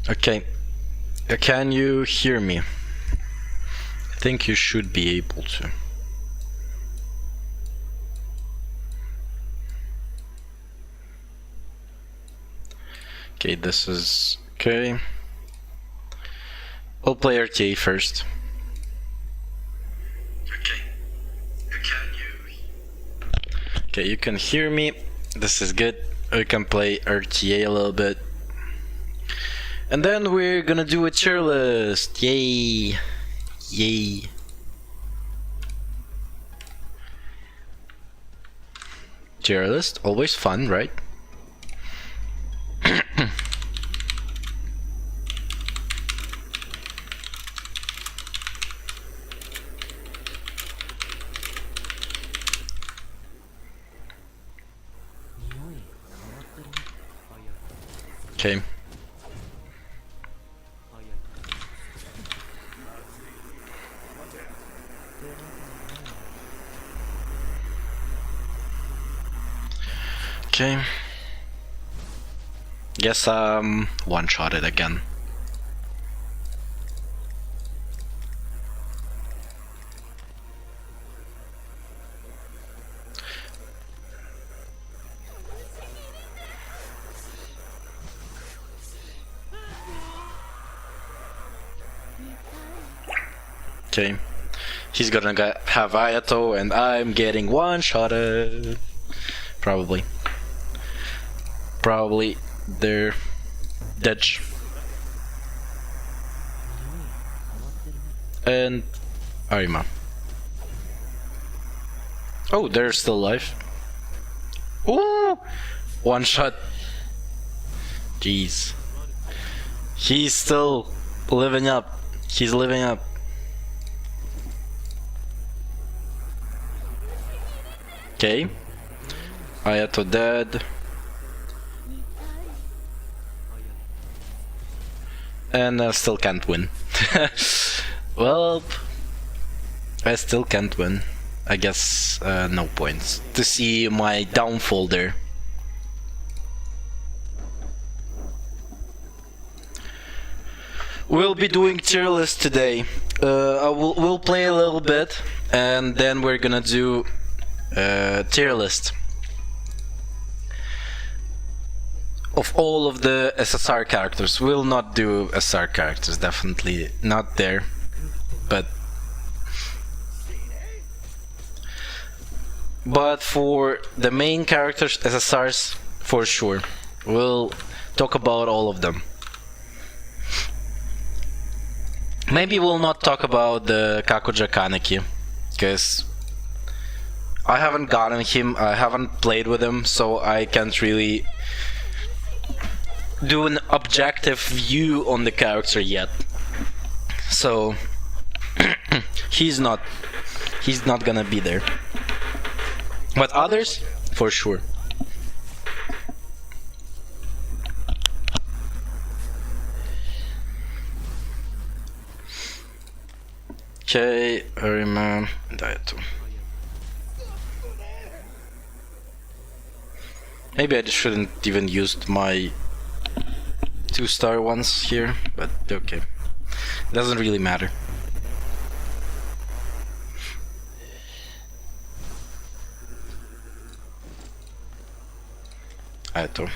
Okay. Can you hear me? I think you should be able to. Okay, this is okay. I'll play RTA first. Okay, you can hear me. This is good. We can play RTA a little bit. And then we're gonna do a tier list. Yay! Yay! Tier list, always fun, right? Okay. Okay. Guess one-shot it again. Okay. He's gonna have Ayato and I'm getting one-shotted. Probably. Probably they're dead. And Arima. Oh, they're still alive. Ooh! One shot. Jeez. He's still living up. He's living up. Okay. Ayato dead. And I still can't win. Well, I still can't win. I guess no points. To see my downfall there. We'll be doing tier list today. We'll play a little bit, and then we're gonna do tier list of all of the SSR characters. We'll not do SR characters, definitely not there, but for the main characters, SSRs, for sure. We'll talk about all of them. Maybe we'll not talk about the Kakuja Kaneki, because I haven't gotten him, I haven't played with him, so I can't really do an objective view on the character yet. So he's not gonna be there. But others, for sure. Okay, Arima, Daito. Maybe I shouldn't even used my 2-star ones here, but okay. It doesn't really matter. Aito.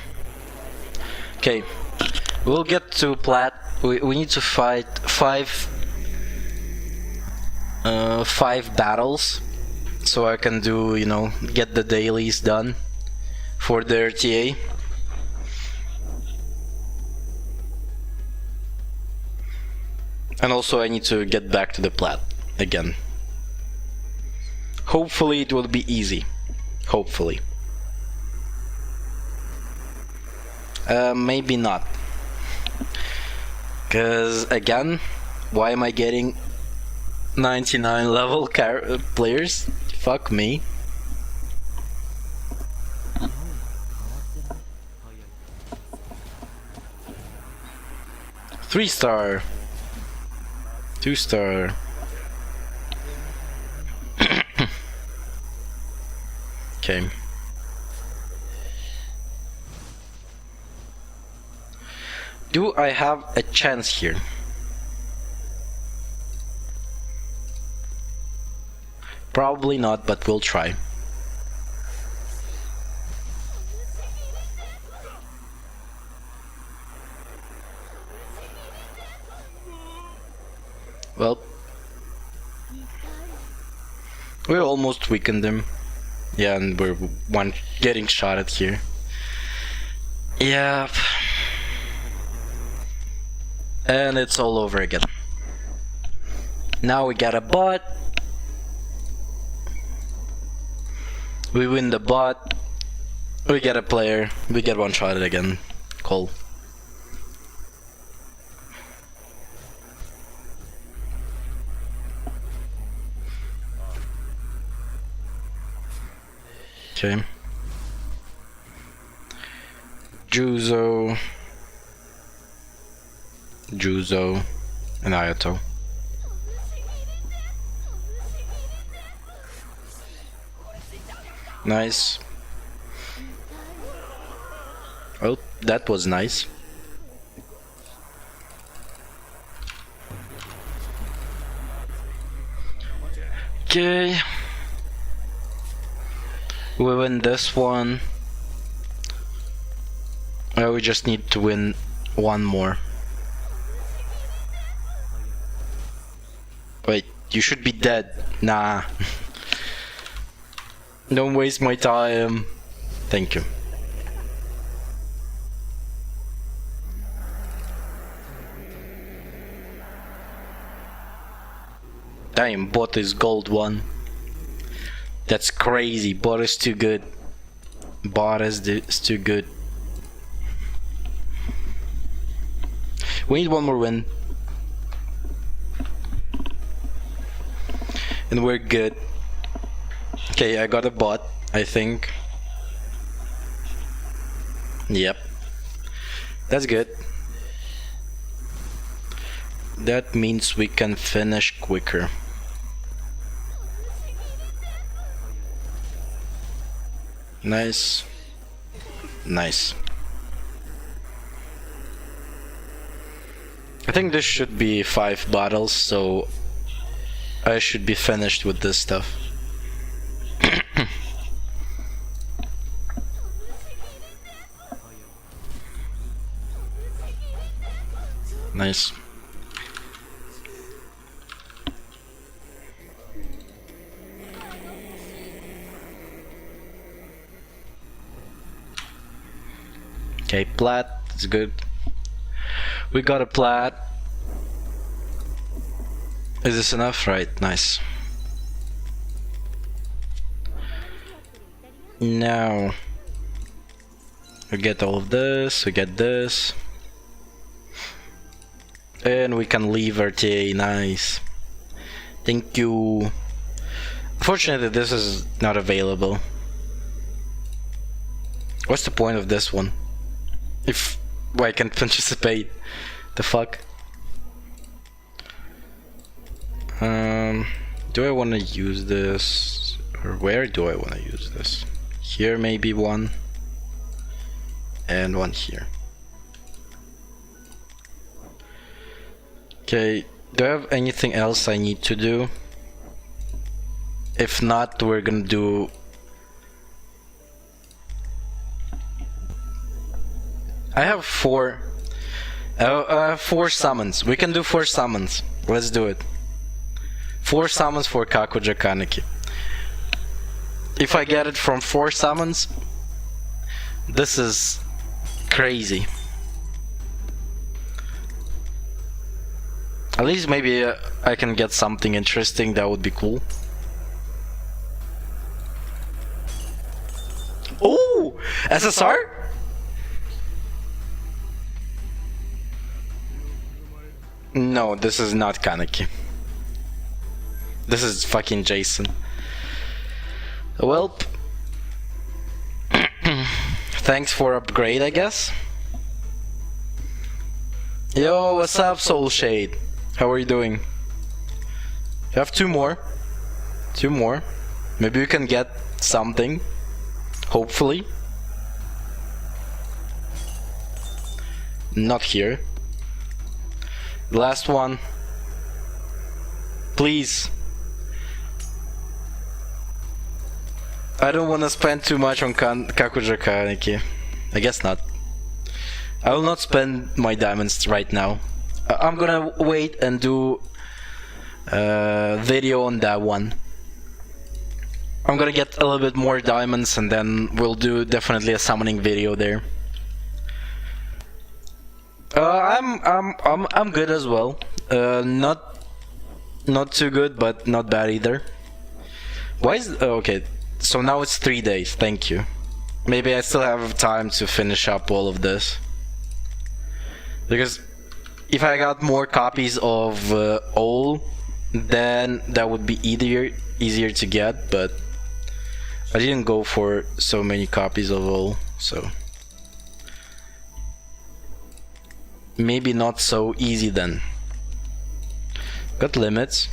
Okay, we'll get to plat. We need to fight five battles, so I can do, you know, get the dailies done for the RTA. And also I need to get back to the plat again. Hopefully it will be easy. Hopefully. Maybe not. Cause again, why am I getting 99 level players? Fuck me. Three-star. 2-star. Okay. Do I have a chance here? Probably not, but we'll try. Well, we almost weakened them. Yeah, and we're getting shot at here. Yeah. And it's all over again. Now we got a bot. We win the bot. We get a player. We get one shot at again. Cool. Okay. Juzo, and Ayato. Nice. Oh, that was nice. Okay. We win this one. We just need to win one more. Wait, you should be dead. Nah. Don't waste my time. Thank you. Damn, bot is gold 1. That's crazy. Bot is too good. Bot is too good. We need one more win. And we're good. Okay, I got a bot, I think. Yep. That's good. That means we can finish quicker. Nice. Nice. I think this should be 5 battles, so I should be finished with this stuff. Nice. Okay, plat, it's good. We got a plat. Is this enough? Right, nice. Now we get all of this, we get this. And we can leave RTA, nice. Thank you. Unfortunately, this is not available. What's the point of this one? If I can participate, the fuck? Do I want to use this? Or where do I want to use this? Here maybe one. And one here. Okay, do I have anything else I need to do? If not, we're gonna do... I have 4 summons. We can do 4 summons. Let's do it. 4 summons for Kakuja Kaneki. If I get it from 4 summons, this is crazy. At least maybe I can get something interesting, that would be cool. Oh! SSR? No, this is not Kaneki. This is fucking Jason. Well, thanks for upgrade, I guess. Yo, what's up, Soul Shade? How are you doing? You have 2 more. 2 more. Maybe we can get something. Hopefully. not here. Last one. Please. I don't want to spend too much on Kakuja Kaneki. I guess not. I will not spend my diamonds right now. I'm gonna wait and do a video on that one. I'm gonna get a little bit more diamonds and then we'll do definitely a summoning video there. I'm good as well. Not too good, but not bad either. Why is okay? So now it's 3 days. Thank you. Maybe I still have time to finish up all of this. Because if I got more copies of Ghoul, then that would be easier to get. But I didn't go for so many copies of Ghoul, so maybe not so easy then. Got limits.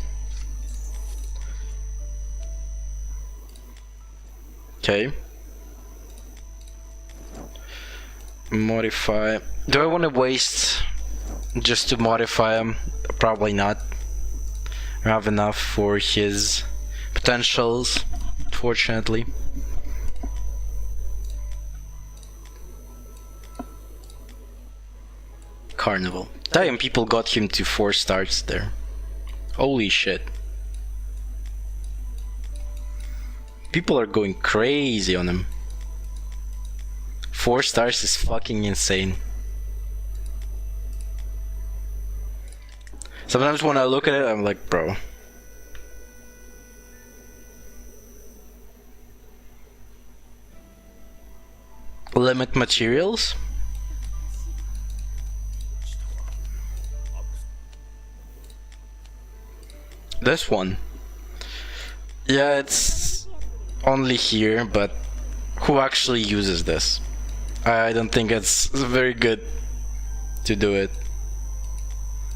Okay. Modify. Do I want to waste just to modify him? Probably not. I have enough for his potentials, fortunately. Carnival. Damn, people got him to 4 stars there. Holy shit. People are going crazy on him. 4 stars is fucking insane. Sometimes when I look at it, I'm like, bro. Limit materials? This one. Yeah, it's only here, but who actually uses this? I don't think it's very good to do it.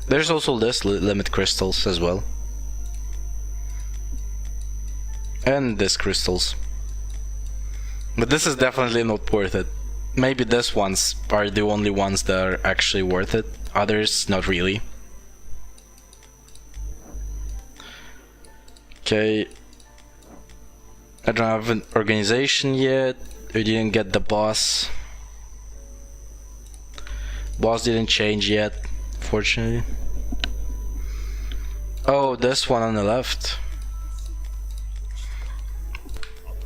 There's also this limit crystals as well. And this crystals. But this is definitely not worth it. Maybe these ones are the only ones that are actually worth it. Others, not really. Okay. I don't have an organization yet. We didn't get the boss. Boss didn't change yet, fortunately. Oh, this one on the left.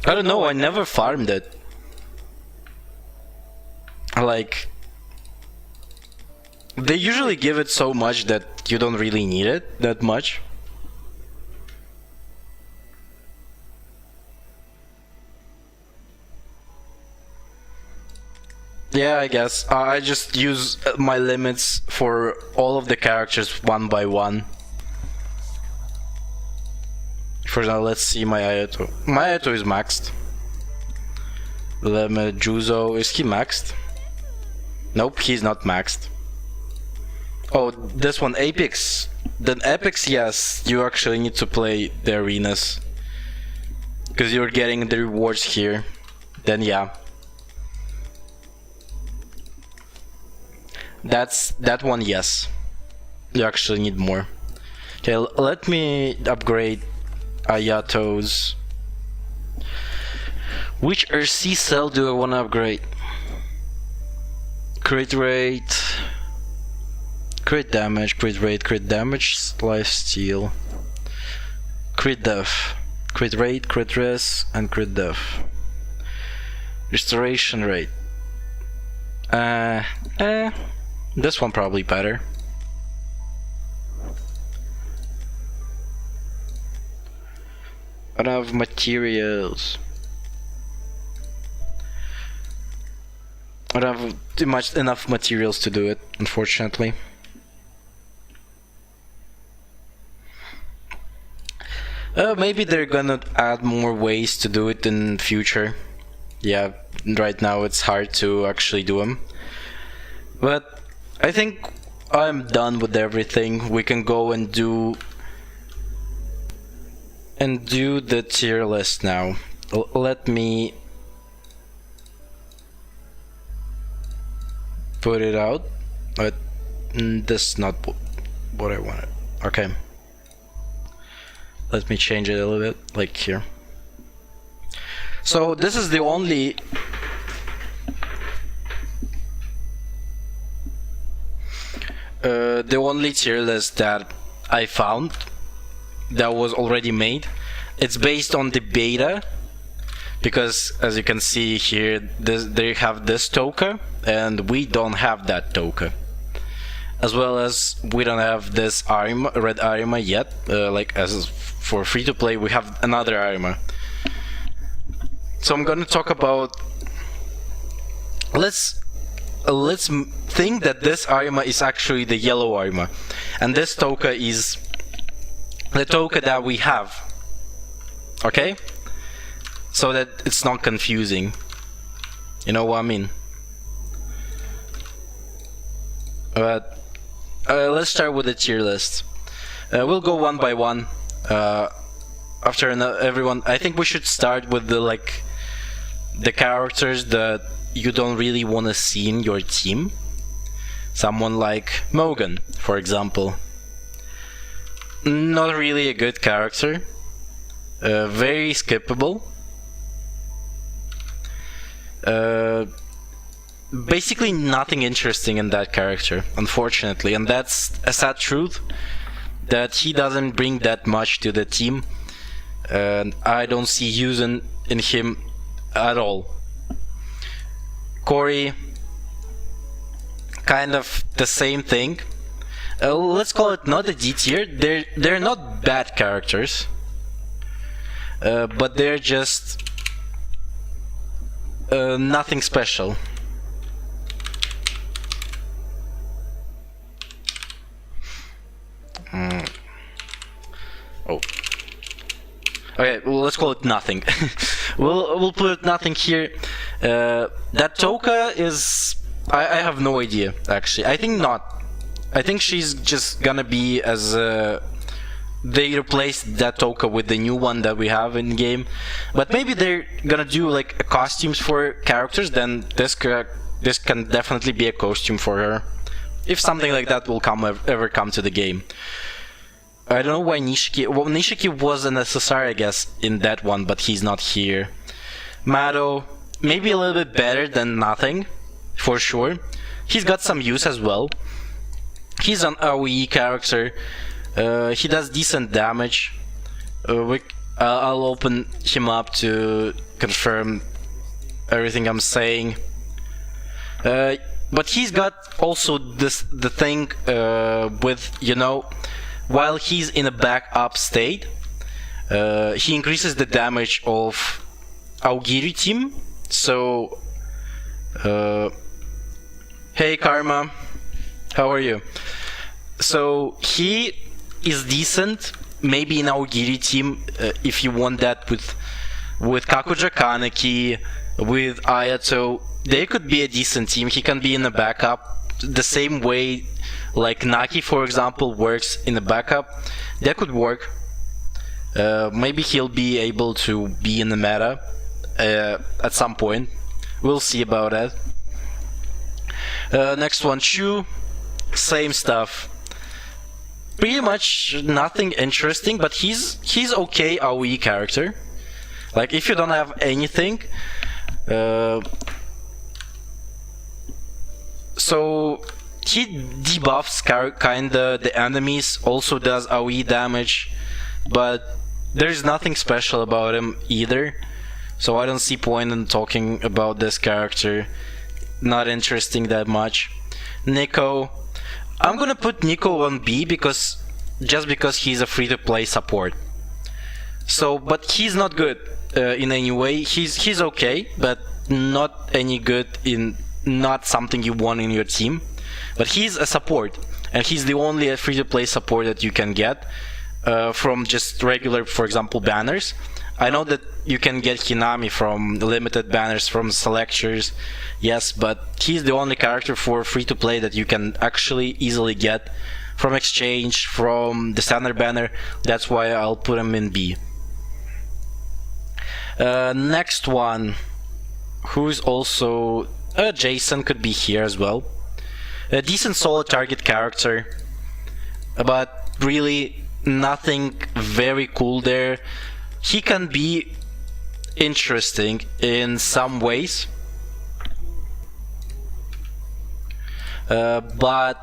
I don't know, I never farmed it. Like, they usually give it so much that you don't really need it that much. Yeah, I guess. I just use my limits for all of the characters one by one. For now, let's see my Ayato. My Ayato is maxed. Limit Juzo, is he maxed? Nope, he's not maxed. Oh, this one, Apex. Then Apex, yes, you actually need to play the arenas. Because you're getting the rewards here. Then yeah. That one, yes. You actually need more. Okay, let me upgrade Ayato's. Which RC cell do I want to upgrade? Crit rate, crit damage, crit rate, crit damage, lifesteal, crit def, crit rate, crit res, and crit def. Restoration rate. This one probably better. I don't have materials. I don't have too much enough materials to do it, unfortunately. Maybe they're gonna add more ways to do it in future. Yeah, right now it's hard to actually do them. But I think I'm done with everything. We can go and do the tier list now. Let me put it out. But that's not what I wanted. Okay. Let me change it a little bit, like here. So this is the only tier list that I found that was already made. It's based on the beta, because as you can see here, they have this token and we don't have that token, as well as we don't have this armor, red armor yet. Like as for free to play, we have another armor. So I'm gonna talk about, let's think that this armor is actually the yellow armor, and this token is the token that we have. Okay? So that it's not confusing. You know what I mean? But let's start with the tier list. We'll go one by one. After everyone, I think we should start with the characters that you don't really want to see in your team. Someone like Morgan, for example. Not really a good character. Very skippable. Basically nothing interesting in that character, unfortunately, and that's a sad truth, that he doesn't bring that much to the team, and I don't see using in him at all. Corey, kind of the same thing. Let's call it not a D tier. They're not bad characters, but they're just nothing special. Oh. Okay, well, let's call it nothing. we'll put nothing here. That Toka is, I have no idea actually. I think not. I think she's just gonna be as they replaced that Toka with the new one that we have in game. But maybe they're gonna do like costumes for characters. Then this can definitely be a costume for her, if something like that will ever come to the game. I don't know why Nishiki. Well, Nishiki was a necessary, I guess, in that one, but he's not here. Mado, maybe a little bit better than nothing, for sure. He's got some use as well. He's an AoE character. He does decent damage. I'll open him up to confirm everything I'm saying. But he's got also the thing with, you know, while he's in a backup state, he increases the damage of Aogiri team. So, hey Karma, how are you? So he is decent, maybe in Aogiri team, if you want that with Kakuja Kaneki, with Ayato. They could be a decent team. He can be in the backup the same way like Naki, for example, works in the backup. That could work. Maybe he'll be able to be in the meta at some point. We'll see about that. Next one, Chu. Same stuff. Pretty much nothing interesting, but he's okay AoE character. Like if you don't have anything, so he debuffs kinda the enemies, also does AoE damage, but there's nothing special about him either. So I don't see point in talking about this character. Not interesting that much. Nico, I'm gonna put Nico on B because he's a free-to-play support. So, but he's not good in any way. He's okay, but not any good in. Not something you want in your team, but he's a support, and he's the only free-to-play support that you can get from just regular, for example, banners. I know that you can get Hinami from limited banners, from selectors, yes, but he's the only character for free-to-play that you can actually easily get from exchange, from the standard banner. That's why I'll put him in B. Next one, who's also Jason could be here as well. A decent solo target character, but really nothing very cool there. He can be interesting in some ways, but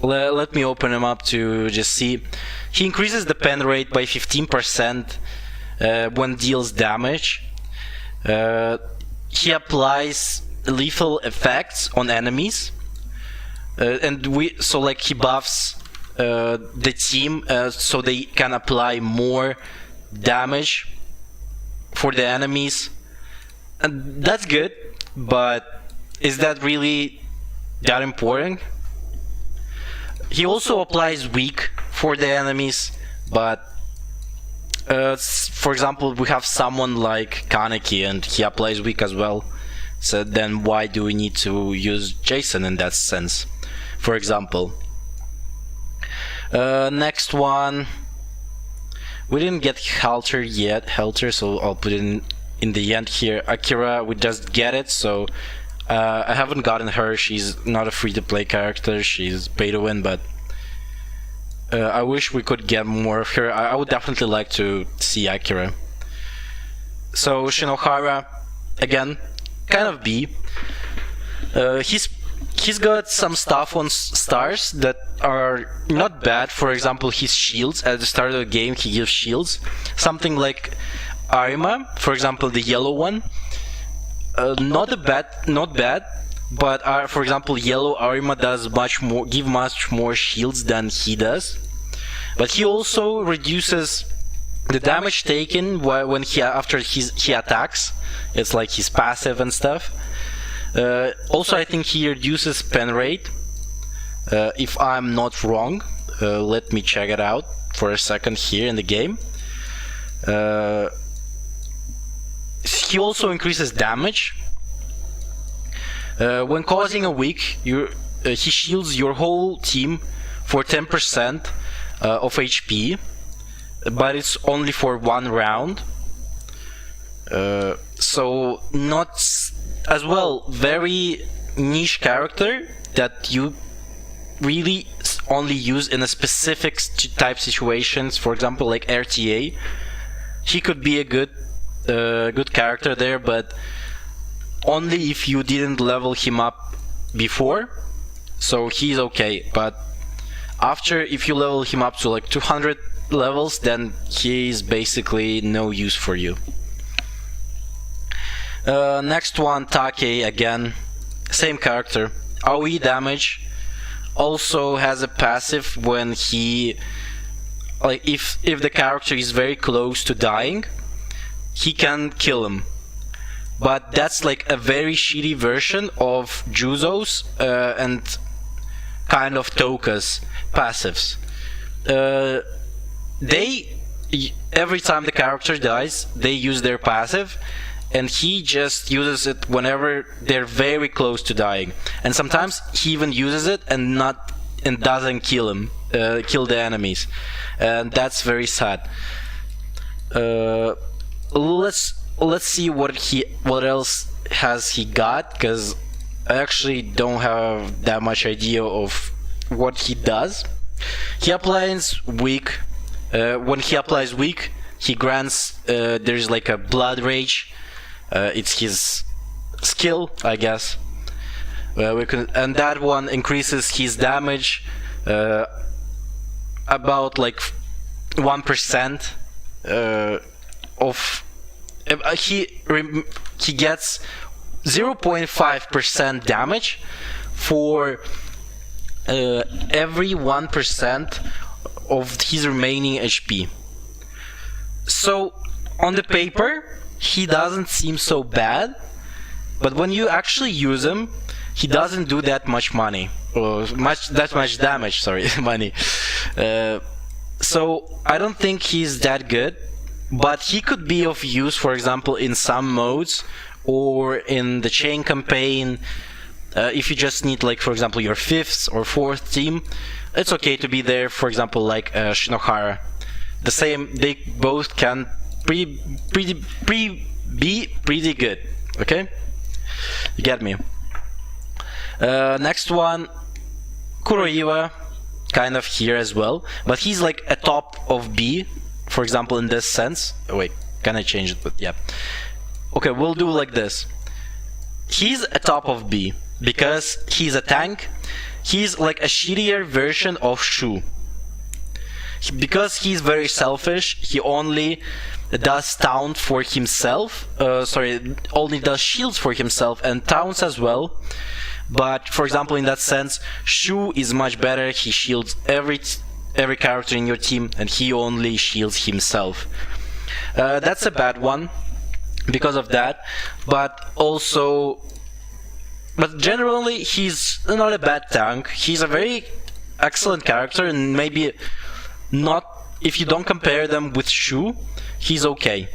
let me open him up to just see. He increases the pen rate by 15% when deals damage. He applies lethal effects on enemies, and he buffs the team so they can apply more damage for the enemies, and that's good, but is that really that important? He also applies weak for the enemies, but for example, we have someone like Kaneki and he applies weak as well, so then why do we need to use Jason in that sense, for example? Next one, we didn't get Halter yet, so I'll put it in the end here. Akira, we just get it, so I haven't gotten her. She's not a free-to-play character, she's pay-to-win, but I wish we could get more of her. I would definitely like to see Akira. So Shinohara, again, kind of B. He's got some stuff on stars that are not bad. For example, his shields. At the start of the game, he gives shields. Something like Arima, for example, the yellow one. Not bad. But for example, yellow Arima does give much more shields than he does. But he also reduces the damage taken when after he attacks. It's like his passive and stuff. Also, I think he reduces pen rate, if I'm not wrong. Let me check it out for a second here in the game. He also increases damage. When causing a weak, he shields your whole team for 10% of HP, but it's only for 1 round. So not as well, very niche character that you really only use in a specific type situations. For example, like RTA, he could be a good character there, but only if you didn't level him up before, so he's okay. But after, if you level him up to like 200 levels, then he's basically no use for you. Next one, Take, again, same character. AoE damage, also has a passive when he, like, if the character is very close to dying, he can kill him. But that's like a very shitty version of Juzo's and kind of Toka's passives. Every time the character dies, they use their passive, and he just uses it whenever they're very close to dying. And sometimes he even uses it and doesn't kill the enemies, and that's very sad. Let's see what else has he got, because I actually don't have that much idea of what he does. He applies weak. When he applies weak, he grants there's like a blood rage. It's his skill, I guess. And that one increases his damage about like 1% of. He gets 0.5% damage for every 1% of his remaining HP. So on the paper, he doesn't seem so bad, but when you actually use him, he doesn't do that much money, or that much damage. Sorry, money. So I don't think he's that good. But he could be of use, for example, in some modes or in the chain campaign. If you just need, like, for example, your 5th or 4th team, it's okay to be there. For example, like Shinohara, the same. They both can be pretty good. Okay, you get me. Next one, Kuroiwa, kind of here as well, but he's like a top of B, for example, in this sense. Oh, wait, can I change it? But yeah. Okay, we'll do like this. He's a top of B because he's a tank. He's like a shittier version of Shu. Because he's very selfish, he only does taunt for himself. Only does shields for himself and taunts as well. But for example, in that sense, Shu is much better. He shields every character in your team, and he only shields himself. That's a bad one because of that. But generally, he's not a bad tank. He's a very excellent character, and maybe not. If you don't compare them with Shu, he's okay.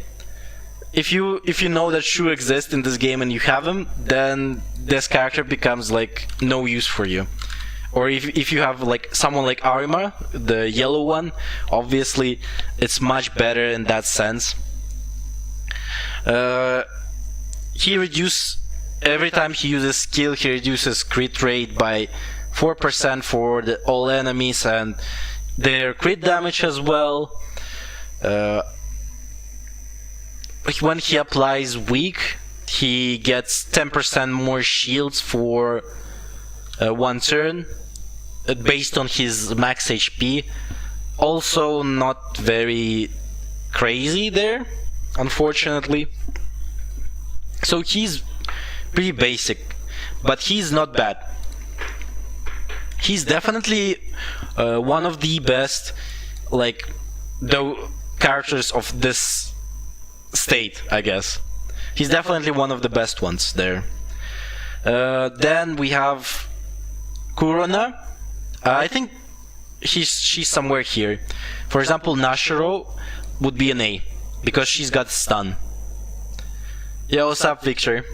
If you know that Shu exists in this game and you have him, then this character becomes like no use for you. Or if you have like someone like Arima, the yellow one, obviously it's much better in that sense. He reduces every time he uses skill, he reduces crit rate by 4% for all enemies and their crit damage as well. When he applies weak, he gets 10% more shields for one turn based on his max HP. Also not very crazy there, unfortunately. So he's pretty basic, but he's not bad. He's definitely one of the best, like, the characters of this state, I guess. He's definitely one of the best ones there. Then we have Kurona. I think she's somewhere here. For example, Nashiro would be an A because she's got stun. Yeah, what's up, Victor?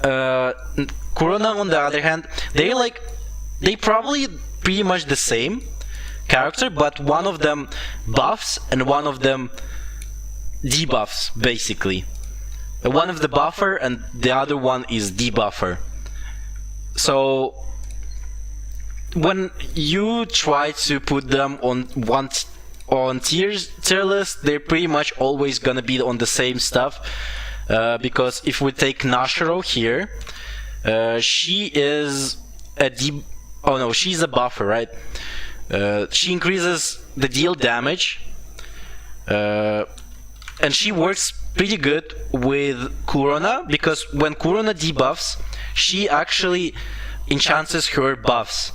Kurona, on the other hand, they probably pretty much the same character, but one of them buffs and one of them debuffs, basically. One of the buffer and the other one is debuffer. So when you try to put them on tier list, they're pretty much always gonna be on the same stuff. Because if we take Nashiro here, she is she's a buffer, right? She increases the deal damage, and she works pretty good with Kurona because when Kurona debuffs, she actually enhances her buffs.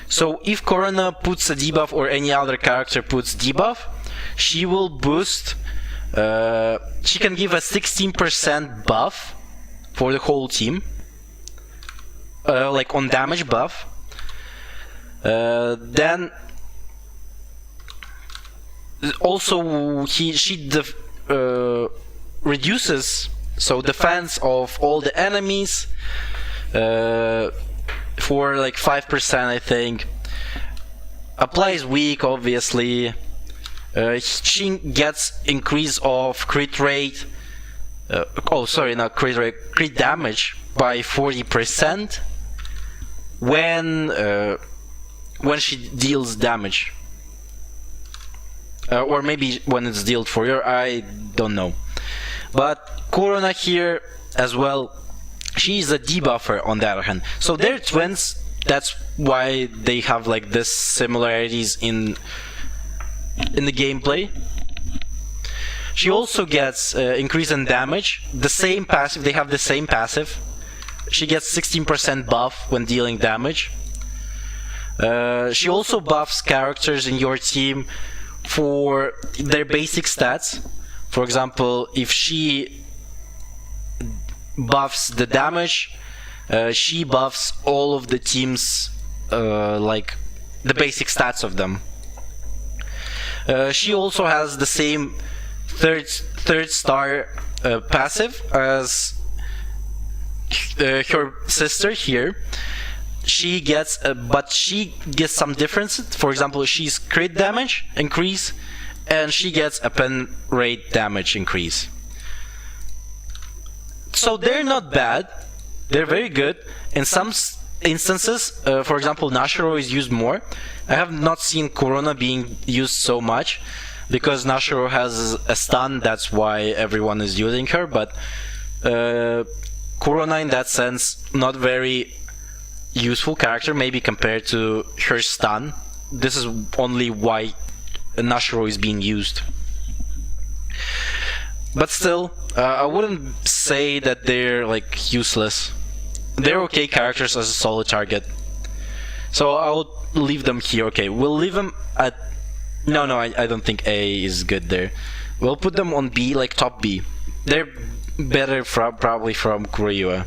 So if Kurona puts a debuff or any other character puts debuff, she will boost. She can give a 16% buff for the whole team, like on damage buff. Then also she reduces defense of all the enemies for like 5%, I think. Applies weak, obviously. She gets increase of crit rate. Not crit rate, crit damage by 40% when she deals damage. Or maybe when it's dealt for her, I don't know. But Kurona here as well, she's a debuffer on the other hand. So they're twins, that's why they have like this similarities in the gameplay. She also gets increase in damage, the same passive, they have the same passive. She gets 16% buff when dealing damage. She also buffs characters in your team for their basic stats. For example, if she buffs the damage, she buffs all of the team's like the basic stats of them. She also has the same third star passive as her sister here. She gets, but she gets some difference. For example, she's crit damage increase, and she gets a pen rate damage increase. So they're not bad. They're very good. In some instances, for example, Nashiro is used more. I have not seen Corona being used so much because Nashiro has a stun, that's why everyone is using her, but Corona in that sense, not very useful character, maybe compared to her stun. This is only why Nashiro is being used. But still, I wouldn't say that they're like useless. They're okay characters as a solo target. So I'll leave them here. Okay, we'll leave them at... No, I don't think A is good there. We'll put them on B, like top B. They're better probably from Kuroyua.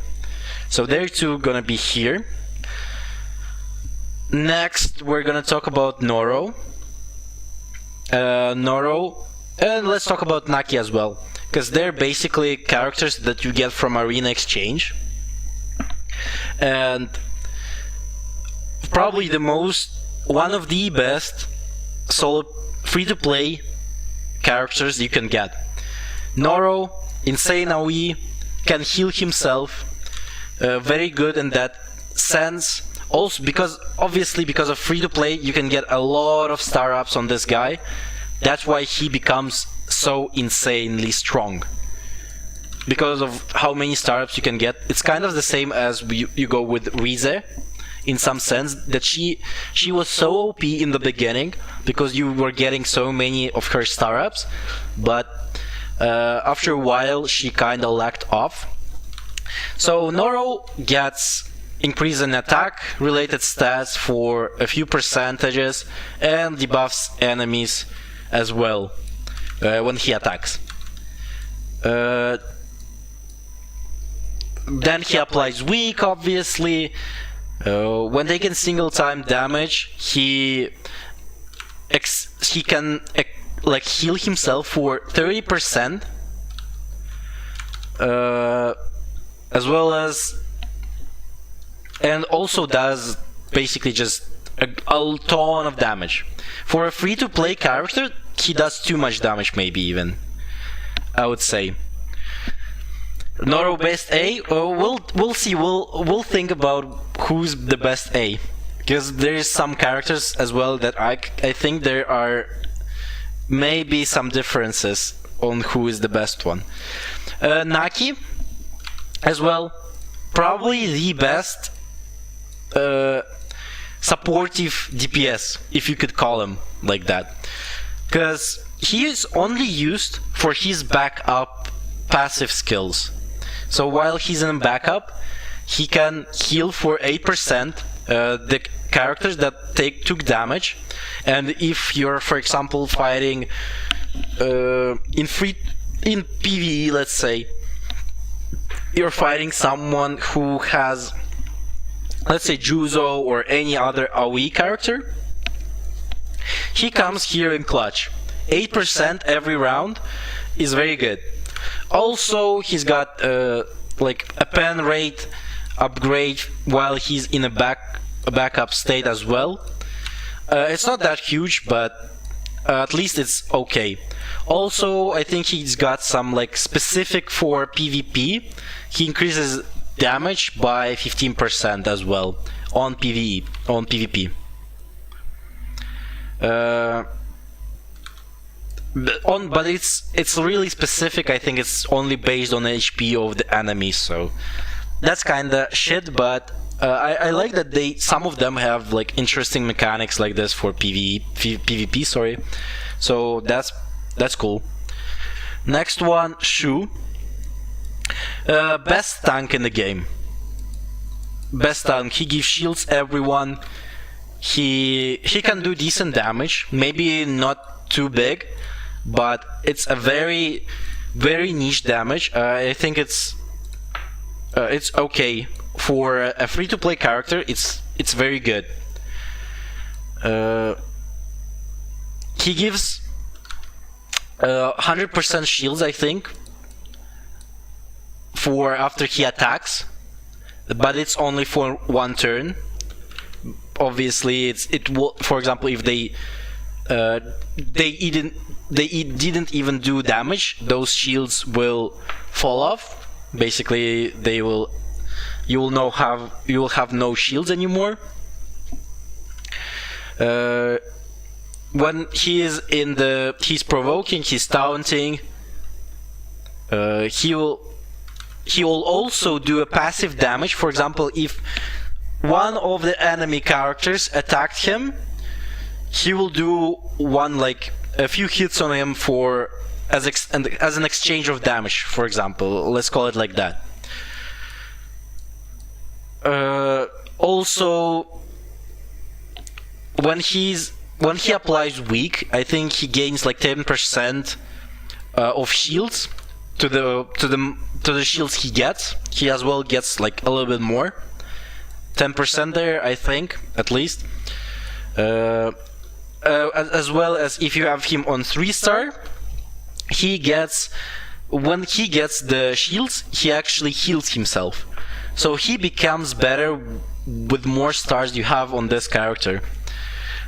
So they're two gonna be here. Next, we're gonna talk about Noro. And let's talk about Naki as well, because they're basically characters that you get from Arena Exchange. And probably one of the best solo free-to-play characters you can get. Noro, insane AoE, can heal himself, very good in that sense. Also, because of free-to-play, you can get a lot of star-ups on this guy. That's why he becomes so insanely strong. Because of how many star-ups you can get. It's kind of the same as you go with Rize, in some sense, that she was so OP in the beginning, because you were getting so many of her star-ups, but after a while she kinda lacked off. So Noro gets increase in attack related stats for a few percentages and debuffs enemies as well when he attacks. Then he applies weak, obviously. When taking single time damage, he can like heal himself for 30%, as well as, and also does basically just a ton of damage. For a free-to-play character, he does too much damage, maybe even, I would say. Noro best A? We'll see. We'll think about who's the best A, because there's some characters as well that I think there are maybe some differences on who is the best one. Naki, as well, probably the best supportive DPS, if you could call him like that, because he is only used for his backup passive skills. So while he's in backup, he can heal for 8% the characters that took damage, and if you're, for example, fighting in PvE, let's say you're fighting someone who has, let's say, Juzo or any other AoE character, he comes here in clutch. 8% every round is very good. Also, he's got like a pen rate upgrade while he's in a backup state as well. It's not that huge, but at least it's okay. Also, I think he's got some like specific for PvP. He increases damage by 15% as well on PvP. But it's really specific. I think it's only based on HP of the enemy, so that's kinda shit. But I like that some of them have like interesting mechanics like this for PvP. Sorry, so that's cool. Next one, Shu. Best tank in the game. Best tank. He gives shields everyone. He can do decent damage. Maybe not too big, but it's a very niche damage. I think it's okay for a free-to-play character. It's very good. He gives 100% shields, I think, for after he attacks, but it's only for one turn. Obviously, it will. For example, if they didn't even do damage, those shields will fall off. Basically, they will you will have no shields anymore. When he's provoking, he's taunting. He will also do a passive damage. For example, if one of the enemy characters attacked him, he will do a few hits on him as an exchange of damage. For example, let's call it like that. Also, when he applies weak, I think he gains like 10% of shields to the shields he gets. He as well gets like a little bit more, 10% there, I think, at least. As well as if you have him on 3-star, when he gets the shields, he actually heals himself. So he becomes better with more stars you have on this character.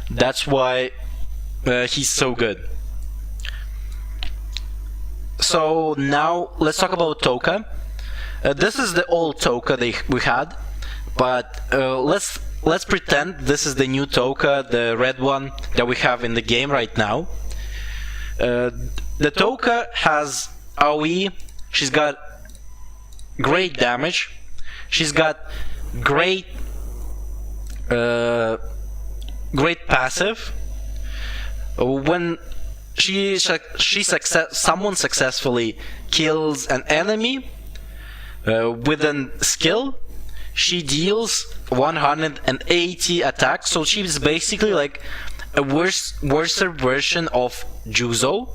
That's why he's so good. So now let's talk about Toka. This is the old Toka we had, but let's pretend this is the new Toka, the red one that we have in the game right now. The Toka has AoE. She's got great damage. She's got great passive. When someone successfully kills an enemy with a skill, she deals 180 attacks. So she's basically like a worse version of Juzo.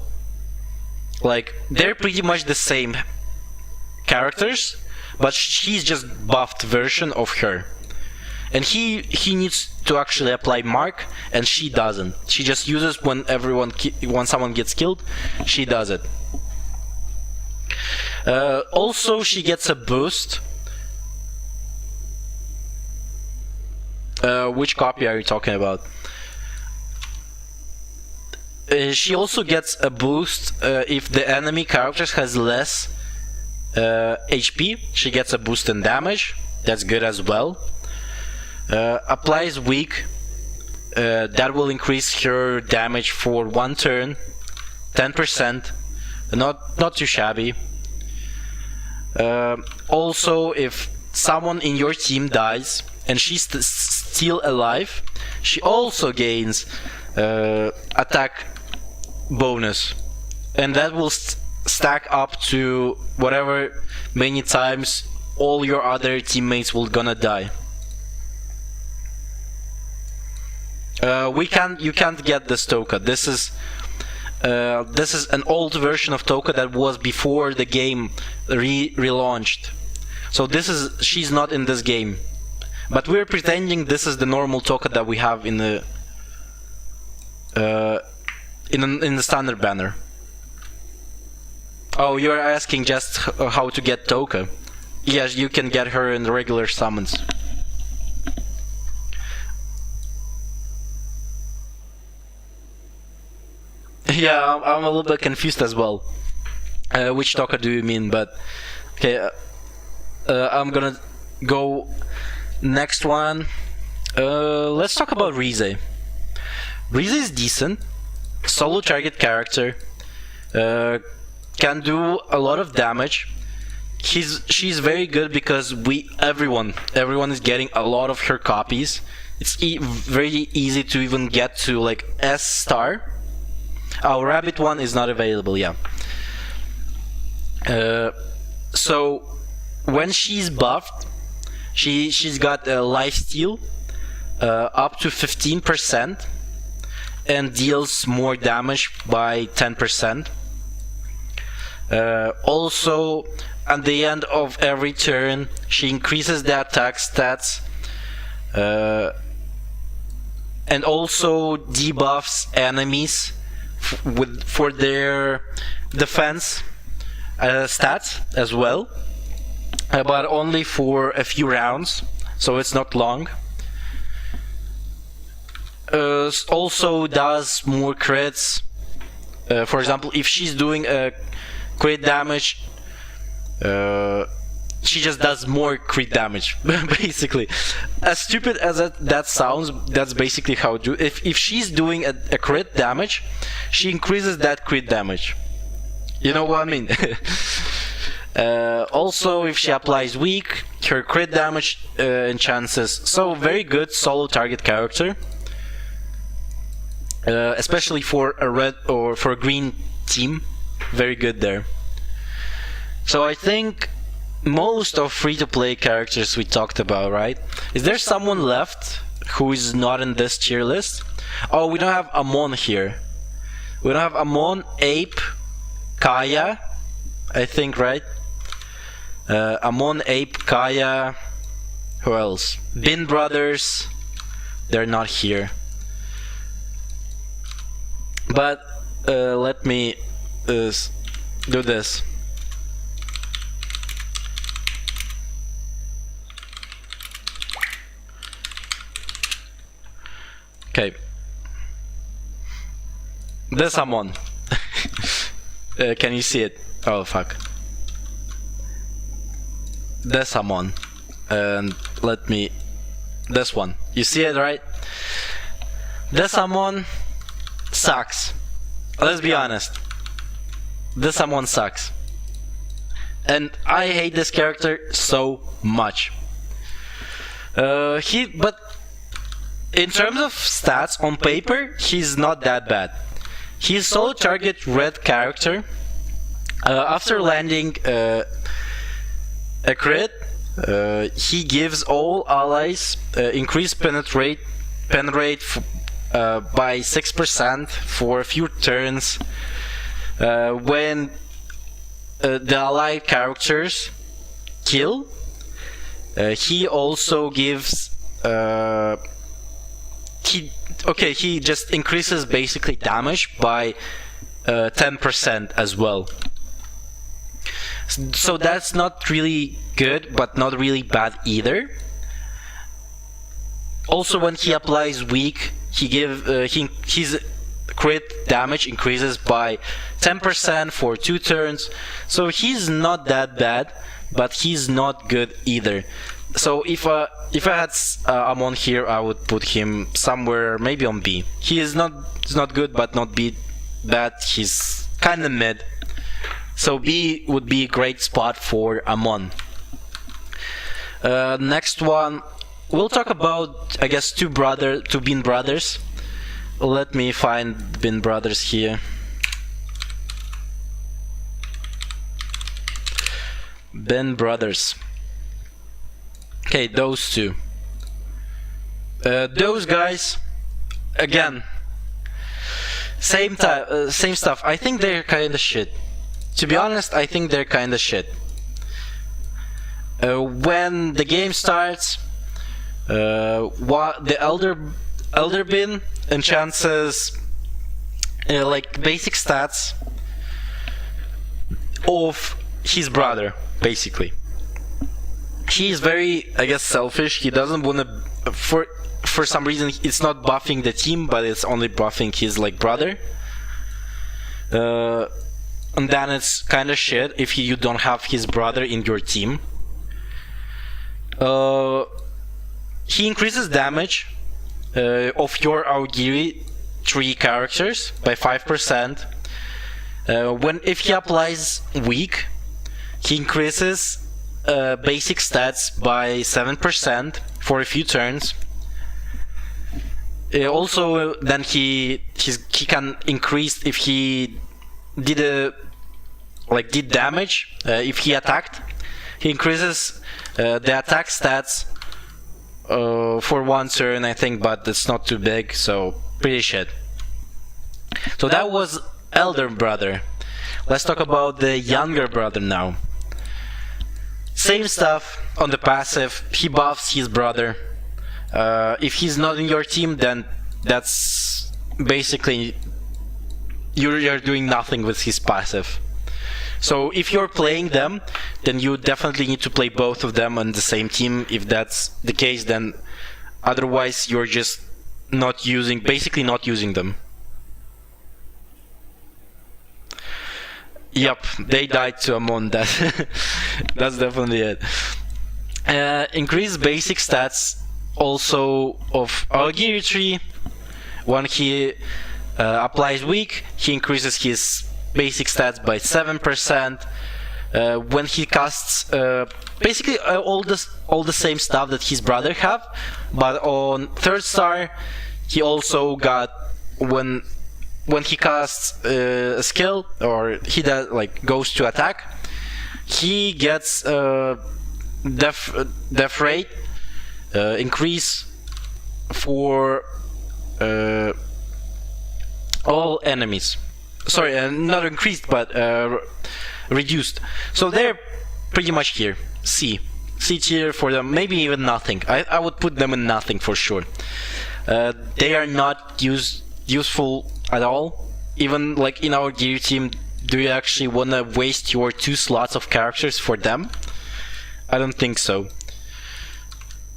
Like, they're pretty much the same characters, but she's just buffed version of her. And he needs to actually apply mark, and she doesn't. She just uses when someone gets killed, she does it. Also, she gets a boost. Which copy are you talking about? She also gets a boost if the enemy character has less HP. She gets a boost in damage. That's good as well. Applies weak. That will increase her damage for 1 turn, 10%. Not too shabby. Also, if someone in your team dies and she's still alive, she also gains attack bonus, and that will stack up to whatever many times all your other teammates will gonna die. You can't get this Toka. This is an old version of Toka that was before the game relaunched. So she's not in this game, but we're pretending this is the normal Toka that we have in the standard banner. Oh, you're asking just how to get Toka? Yes, you can get her in the regular summons. Yeah, I'm a little bit confused as well. Which Toka do you mean? But okay, I'm gonna go next one. Let's talk about Rize. Rize is decent, solo target character, can do a lot of damage. She's very good because everyone is getting a lot of her copies. It's very easy to even get to like S star. Our rabbit one is not available, yeah. So when she's buffed, she's got a lifesteal up to 15% and deals more damage by 10%. Also, at the end of every turn, she increases the attack stats and also debuffs enemies for their defense stats as well, but only for a few rounds, so it's not long. Also does more crits. For example, if she's doing a crit damage she just does more crit damage, basically. As stupid as that sounds, that's basically how it do. If she's doing a crit damage, she increases that crit damage. You know what I mean? Also, if she applies weak, her crit damage enhances. So very good solo target character, especially for a red or for a green team. Very good there. So I think most of free-to-play characters we talked about, right? Is there someone left who is not in this tier list? Oh, we don't have Amon here. We don't have Amon, Ape, Kaya, I think, right? Amon, Ape, Kaya. Who else? Bin Brothers. They're not here. But let me do this. Okay. This Amon. Can you see it? Oh fuck. This Amon. And let me. This one. You see it, right? This Amon sucks. Let's be honest. This Amon sucks. And I hate this character so much. But in terms of stats on paper, he's not that bad. He's solo target red character. After landing a crit, he gives all allies increased pen rate by 6% for a few turns. When the allied characters kill, he also gives he just increases basically damage by 10% as well. So that's not really good, but not really bad either. Also, when he applies weak, his crit damage increases by 10% for 2 turns. So he's not that bad, but he's not good either. So if I had Amon here, I would put him somewhere, maybe on B. He's not good, but not bad. He's kind of mid. So B would be a great spot for Amon. Next one, we'll talk about, I guess, two Bin brothers. Let me find Bin brothers here. Bin brothers. Okay, those two. Those guys, again, same stuff. I think they're kind of shit. To be honest, I think they're kind of shit. When the game starts, the Elder Bin enhances like basic stats of his brother, basically. He's very, I guess, selfish. He doesn't want to. For some reason, it's not buffing the team, but it's only buffing his like brother. And then it's kind of shit if you don't have his brother in your team. He increases damage of your Augiri 3 characters by 5%. If he applies weak, he increases basic stats by 7% for a few turns. Also, then he can increase if he did damage. If he attacked, he increases the attack stats for 1 turn, I think, but it's not too big, so pretty shit. So that was elder brother. Let's talk about the younger brother now. Same stuff on the passive. He buffs his brother. If he's not in your team, then that's basically you're doing nothing with his passive. So if you're playing them, then you definitely need to play both of them on the same team. If that's the case, then otherwise you're just basically not using them. Yep, they died to Amon. That's definitely it. Increase basic stats also of our gear tree. When he applies weak, he increases his basic stats by 7%. When he casts basically all the same stuff that his brother have, but on 3rd star he also got when he casts a skill or he does like goes to attack, he gets def rate increase for all enemies. Sorry, not increased, but reduced. So they're pretty much here. C tier for them, maybe even nothing. I would put them in nothing for sure. They are not useful at all. Even like in our gear team, do you actually want to waste your 2 slots of characters for them? I don't think so.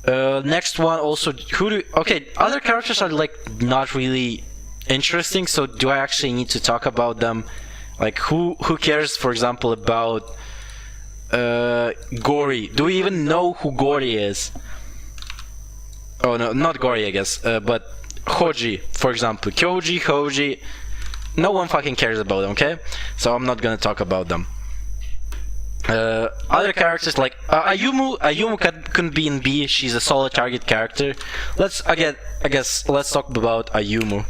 Next one also, okay, other characters are like not really interesting, so do I actually need to talk about them? Like who cares, for example, about Gory? Do we even know who Gory is? Oh no, not Gory I guess, but Hoji, for example. Kyoji, Hoji, no one fucking cares about them, okay? So I'm not gonna talk about them. Other characters like Ayumu couldn't be in B. She's a solid target character. Let's talk about Ayumu.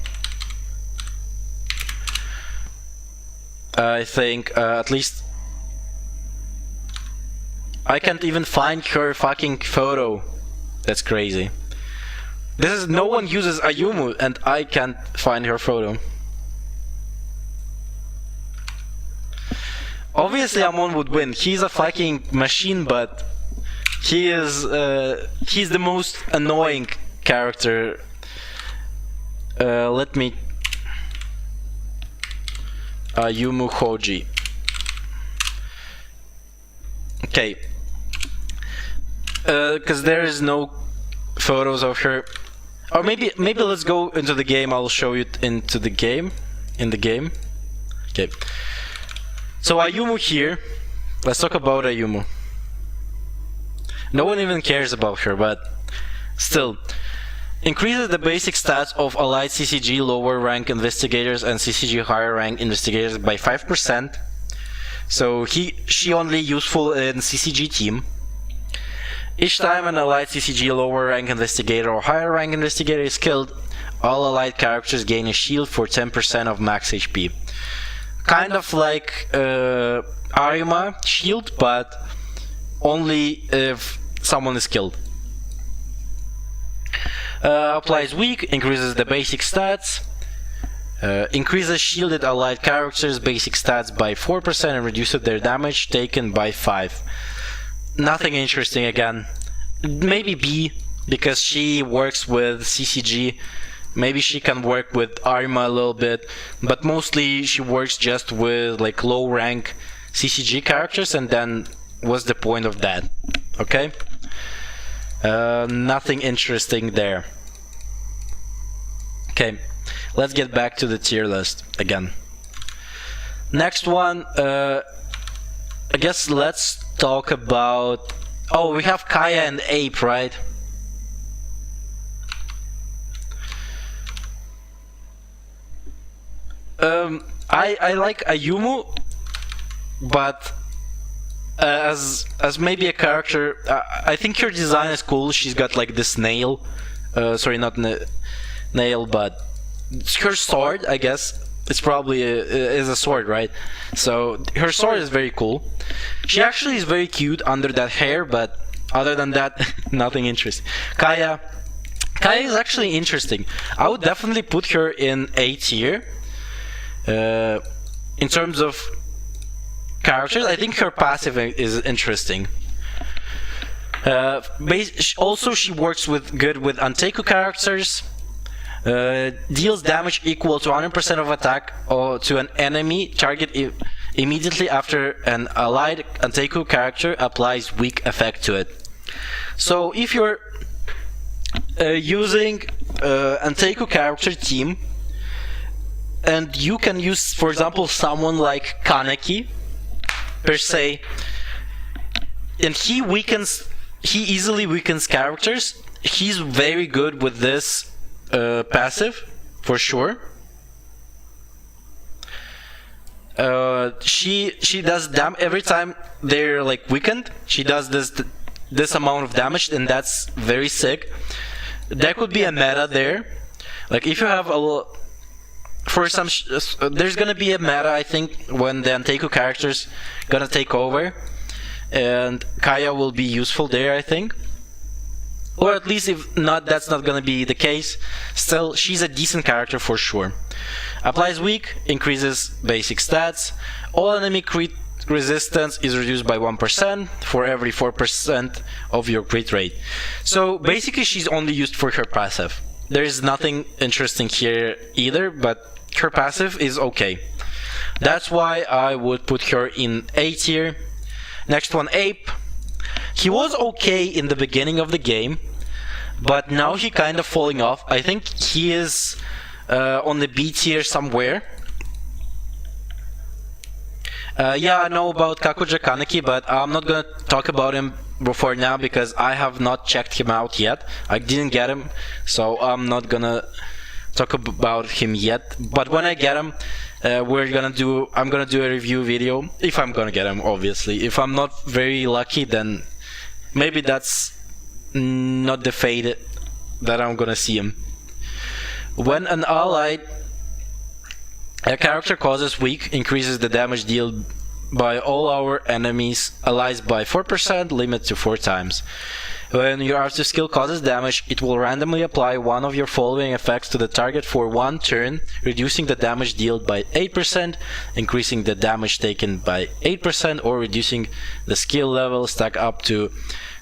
I think at least I can't even find her fucking photo. That's crazy. No one uses Ayumu and I can't find her photo. Obviously Amon would win. He's a fucking machine, but he's the most annoying character. Let me Ayumu Hoji. Okay. Because there is no photos of her. Or maybe let's go into the game. I'll show you into the game. In the game. Okay. So Ayumu here. Let's talk about Ayumu. No one even cares about her, but still. Increases the basic stats of allied CCG lower rank investigators and CCG higher rank investigators by 5%. So she only useful in CCG team. Each time an allied CCG lower rank investigator or higher rank investigator is killed, all allied characters gain a shield for 10% of max HP. Kind of like Arima shield, but only if someone is killed. Applies weak, increases the basic stats. Increases shielded allied characters' basic stats by 4% and reduces their damage taken by 5%. Nothing interesting again. Maybe B, because she works with CCG. Maybe she can work with Arima a little bit, but mostly she works just with like low rank CCG characters, and then what's the point of that? Okay? Nothing interesting there. Okay, let's get back to the tier list again. Next one, I guess let's talk about... Oh, we have Kaya and Ape, right? I like Ayumu, but as maybe a character, I think her design is cool. She's got like this nail, sorry, not nail, but her sword, I guess. It's probably is a sword, right? So her sword is very cool. She actually is very cute under that hair, but other than that, nothing interesting. Kaya is actually interesting. I would definitely put her in A tier. In terms of characters, I think her passive is interesting. Also, she works good with Anteku characters. Deals damage equal to 100% of attack or to an enemy target immediately after an allied Anteku character applies weak effect to it. So if you're using Anteku character team, and you can use, for example, someone like Kaneki, per se, and he easily weakens characters. He's very good with this passive, for sure. She does every time they're like weakened. She does this amount of damage, and that's very sick. There could be a meta there, like if you have there's gonna be a meta, I think, when the Anteiku characters gonna take over, and Kaya will be useful there, I think. Or at least if not, that's not gonna be the case. Still, she's a decent character for sure. Applies weak, increases basic stats. All enemy crit resistance is reduced by 1% for every 4% of your crit rate. So basically she's only used for her passive. There is nothing interesting here either, but her passive is okay. That's why I would put her in A tier. Next one, Ape. He was okay in the beginning of the game, but now he kind of falling off. I think he is on the B tier somewhere. Yeah, I know about Kakuja Kaneki, but I'm not gonna talk about him for now because I have not checked him out yet. I didn't get him, so I'm not gonna talk about him yet. But when I get him, I'm gonna do a review video if I'm gonna get him, obviously. If I'm not very lucky, then maybe that's not the fate that I'm gonna see him. When an ally a character causes weak, increases the damage dealt by all our allies by 4%, limit to 4 times. When your active skill causes damage, it will randomly apply one of your following effects to the target for 1 turn, reducing the damage dealt by 8%, increasing the damage taken by 8%, or reducing the skill level stack up to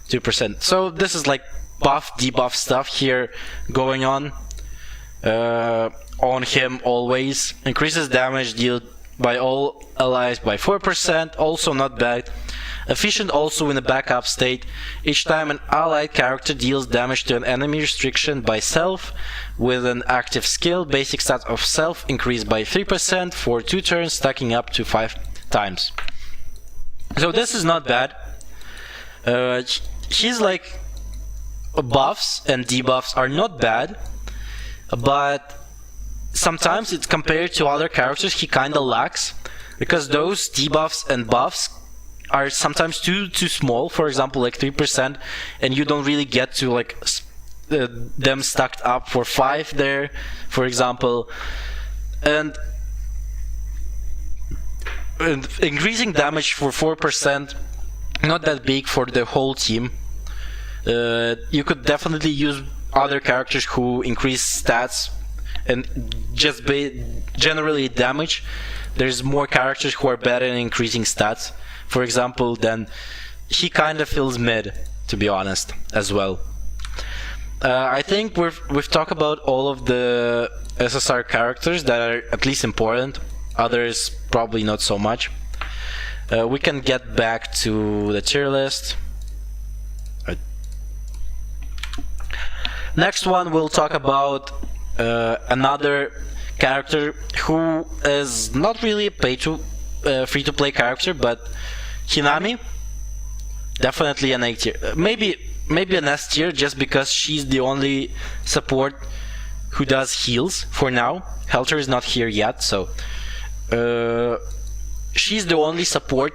2%. So this is like buff, debuff stuff here going on him always. Increases damage dealt by all allies by 4%, also not bad. Efficient also in a backup state. Each time an allied character deals damage to an enemy restriction by self with an active skill, basic stats of self increase by 3% for 2 turns, stacking up to 5 times. So this is not bad. He's like buffs and debuffs are not bad, but sometimes it's compared to other characters he kinda lacks, because those debuffs and buffs are sometimes too small. For example, like 3%, and you don't really get to like them stacked up for 5 there, for example. And increasing damage for 4%, not that big for the whole team. You could definitely use other characters who increase stats and just generally damage. There's more characters who are better in increasing stats. For example, then he kind of feels mid, to be honest, as well. I think we've talked about all of the SSR characters that are at least important. Others probably not so much. We can get back to the tier list. Next one, we'll talk about another character who is not really a free-to-play character, but Hinami, definitely an A tier. Maybe an S tier, just because she's the only support who does heals for now. Helter is not here yet, so she's the only support,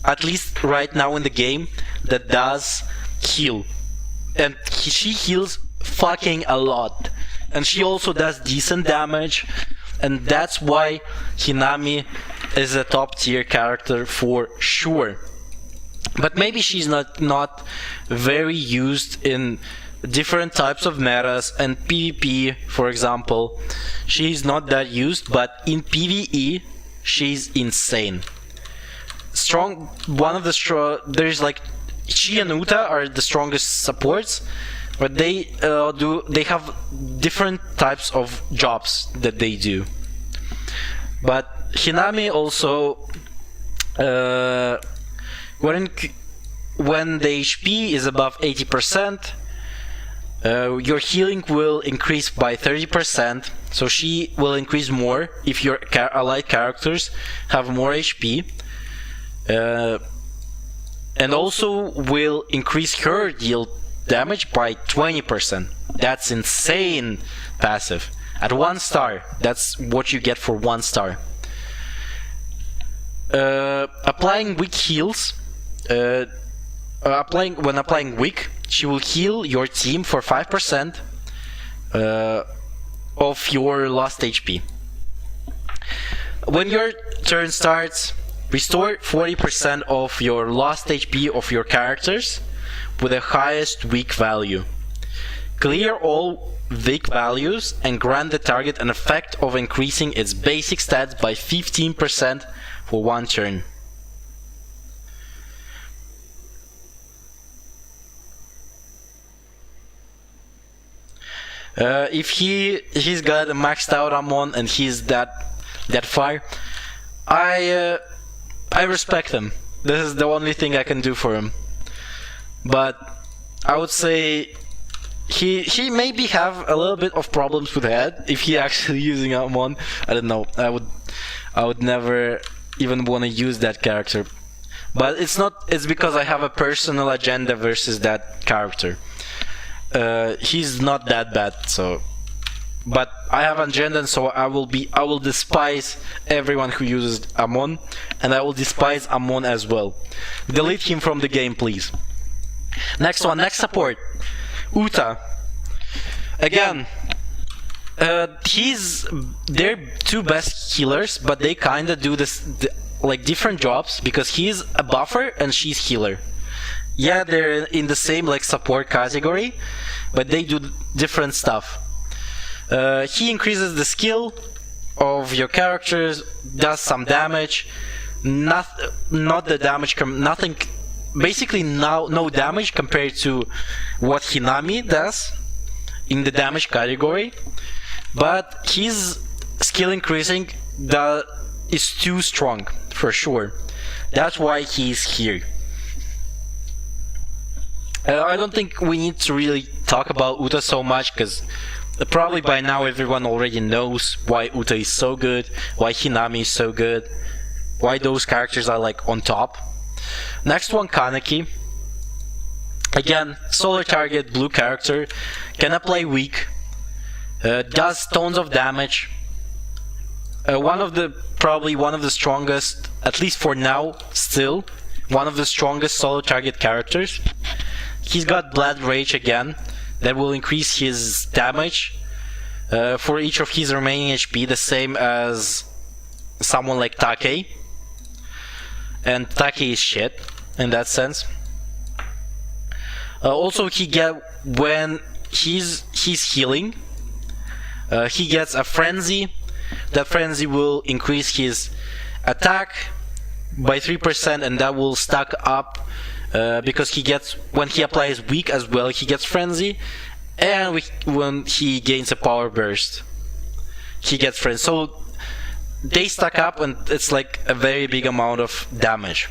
at least right now in the game, that does heal, and she heals fucking a lot, and she also does decent damage, and that's why Hinami is a top tier character for sure. But maybe she's not very used in different types of metas, and PvP, for example, she's not that used, but in PvE she's insane. Strong, one of the there's like she and Uta are the strongest supports, but they have different types of jobs that they do. But Hinami also, when the HP is above 80%, your healing will increase by 30%, so she will increase more if your allied characters have more HP. And also will increase her deal damage by 20%. That's insane passive. At 1 star, that's what you get for 1 star. Applying weak heals. When applying weak, she will heal your team for 5% of your lost HP. When your turn starts, restore 40% of your lost HP of your characters with the highest weak value. Clear all weak values and grant the target an effect of increasing its basic stats by 15% for 1 turn. If he's got a maxed out Amon and he's that far, I respect him. This is the only thing I can do for him. But I would say he maybe have a little bit of problems with head if he actually using Amon. I don't know. I would never even want to use that character. But it's not. It's because I have a personal agenda versus that character. He's not that bad, so. But I have an agenda, so I will despise everyone who uses Amon, and I will despise Amon as well. Delete him from the game, please. Next one, next support, Uta. Again, they're two best healers, but they kinda do like different jobs because he's a buffer and she's healer. Yeah, they're in the same like support category, but they do different stuff. He increases the skill of your characters, does some damage, not the damage, nothing, basically no damage compared to what Hinami does in the damage category, but his skill increasing is too strong for sure. That's why he's here. I don't think we need to really talk about Uta so much because probably by now everyone already knows why Uta is so good, why Hinami is so good, why those characters are like on top. Next one, Kaneki. Again, solar target, blue character, can apply weak, does tons of damage. Probably one of the strongest, at least for now, still one of the strongest solo target characters. He's got Blood Rage again, that will increase his damage for each of his remaining HP, the same as someone like Take. And Take is shit in that sense. Also, when he's healing, he gets a frenzy. That frenzy will increase his attack by 3%, and that will stack up because when he applies weak as well, he gets frenzy, and when he gains a power burst, he gets frenzy. So they stack up, and it's like a very big amount of damage.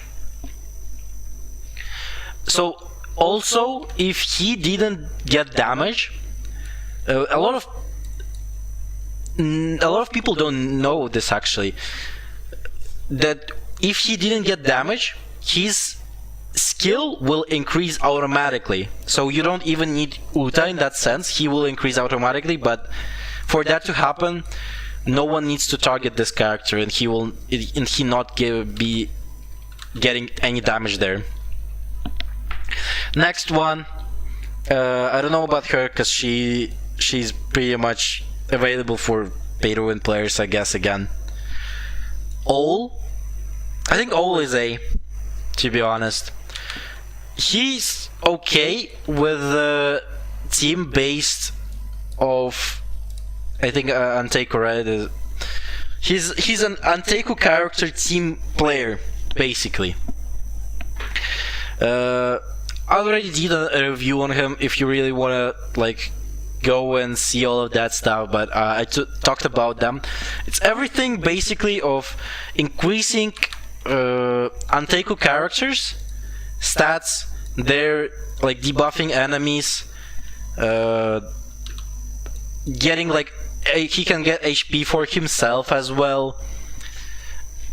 So also, if he didn't get damage, a lot of people don't know this actually, that if he didn't get damage, his skill will increase automatically. So you don't even need Uta in that sense, he will increase automatically, but for that to happen, no one needs to target this character, and he not be getting any damage there. Next one, I don't know about her because she's pretty much available for pay to win players, I guess. Again, I think Ol is A, to be honest. He's okay with the team based of, I think, Anteku, right? He's an Anteku character team player, basically. I already did a review on him if you really want to like go and see all of that stuff, but I talked about them. It's everything basically of increasing Anteku characters stats, they're like debuffing enemies, getting like he can get HP for himself as well.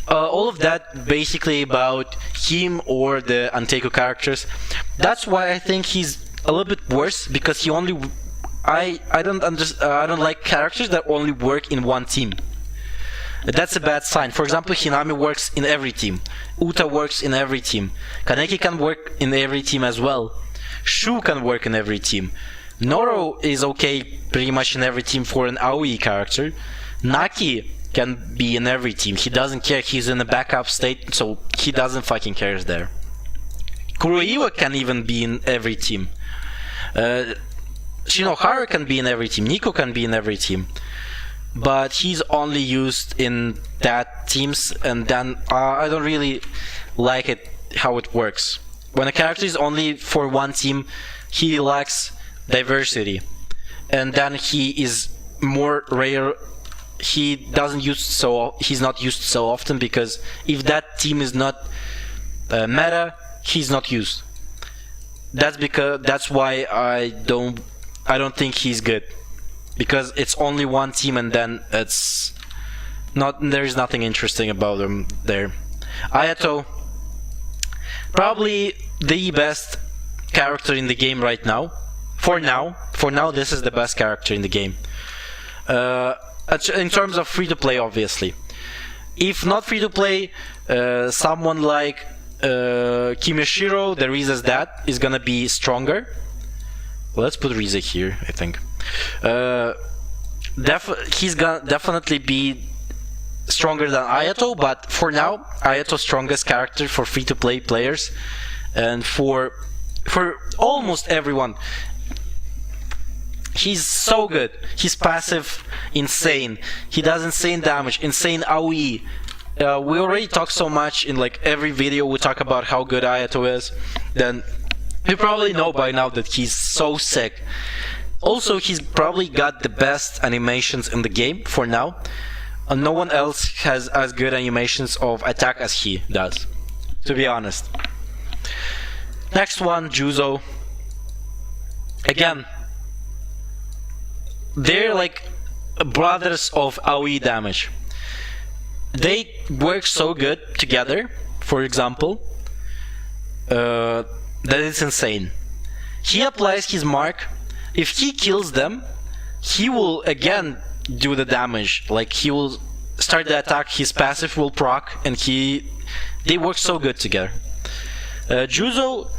all of that basically about him or the Anteko characters. That's why I think he's a little bit worse, because he only I don't like characters that only work in one team. That's a bad sign. For example, Hinami works in every team. Uta works in every team. Kaneki can work in every team as well. Shu can work in every team. Noro is okay pretty much in every team for an AoE character. Naki can be in every team. He doesn't care. He's in a backup state, so he doesn't fucking care there. Kuroiwa can even be in every team. Shinohara can be in every team. Nico can be in every team. But he's only used in that teams, and then I don't really like it how it works. When a character is only for one team, he lacks diversity, and then he is more rare. He's not used so often, because if that team is not meta, he's not used. That's why I don't think he's good. Because it's only one team, and then there's nothing interesting about him there. Ayato, probably the best character in the game right now. For now, this is the best character in the game. In terms of free-to-play, obviously. If not free-to-play, someone like Kimishiro, the Riza's dad, is gonna be stronger. Let's put Riza here, I think. He's gonna definitely be stronger than Ayato, but for now, Ayato's strongest character for free-to-play players, and for almost everyone. He's so good. He's passive, insane. He does insane damage, insane AoE. We already talked so much in like every video. We talk about how good Ayato is. Then you probably know by now that he's so sick. Also, he's probably got the best animations in the game for now. No one else has as good animations of attack as he does, to be honest. Next one, Juzo. Again, they're like brothers of AoE damage. They work so good together, for example, that it's insane. He applies his mark. If he kills them, he will again do the damage. Like, he will start the attack, his passive will proc, and they work so good together. Juzo,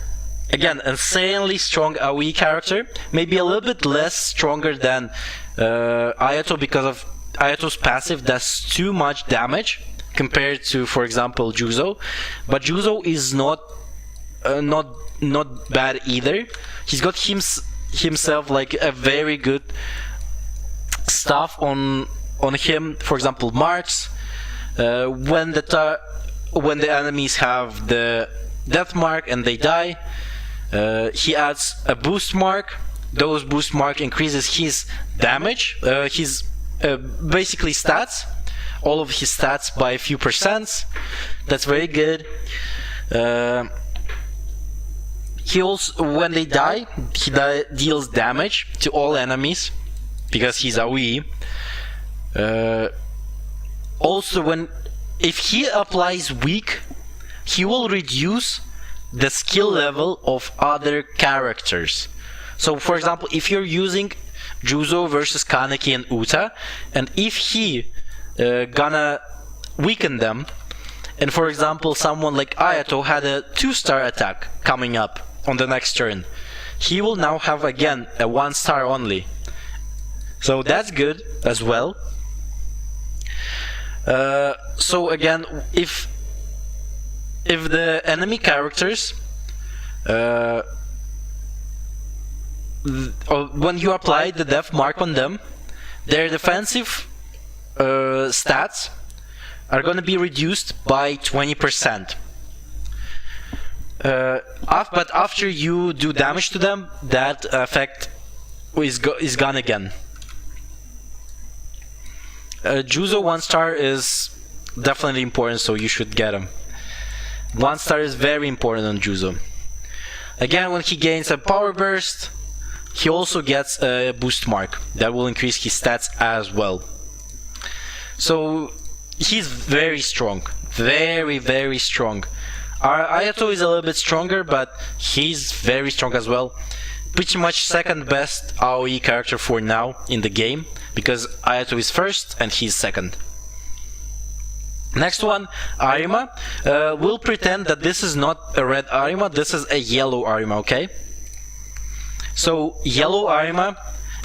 again, insanely strong AoE character, maybe a little bit less stronger than Ayato, because of Ayato's passive does too much damage compared to, for example, Juzo. But Juzo is not bad either. He's got himself like a very good stuff on him. For example, marks. When the enemies have the death mark and they die, he adds a boost mark. Those boost mark increases his damage, his basically stats, all of his stats by a few percents. That's very good. He also, when they die, he deals damage to all enemies because he's AoE. Also, if he applies weak, he will reduce the skill level of other characters. So, for example, if you're using Juzo versus Kaneki and Uta, and if he gonna weaken them, and for example, someone like Ayato had a 2-star attack coming up on the next turn, he will now have again a 1-star only. So that's good as well. So again, if the enemy characters, when you apply the death mark on them, their defensive stats are going to be reduced by 20%. But after you do damage to them, that effect is gone again. Juzo 1-star is definitely important, so you should get him. 1-star is very important on Juzo. Again, when he gains a power burst, he also gets a boost mark that will increase his stats as well. So he's very strong very, very strong. Our Ayato is a little bit stronger, but he's very strong as well. Pretty much second best AoE character for now in the game, because Ayato is first and he's second. Next one, Arima. We'll pretend that this is not a red Arima, this is a yellow Arima, okay? So, yellow Arima,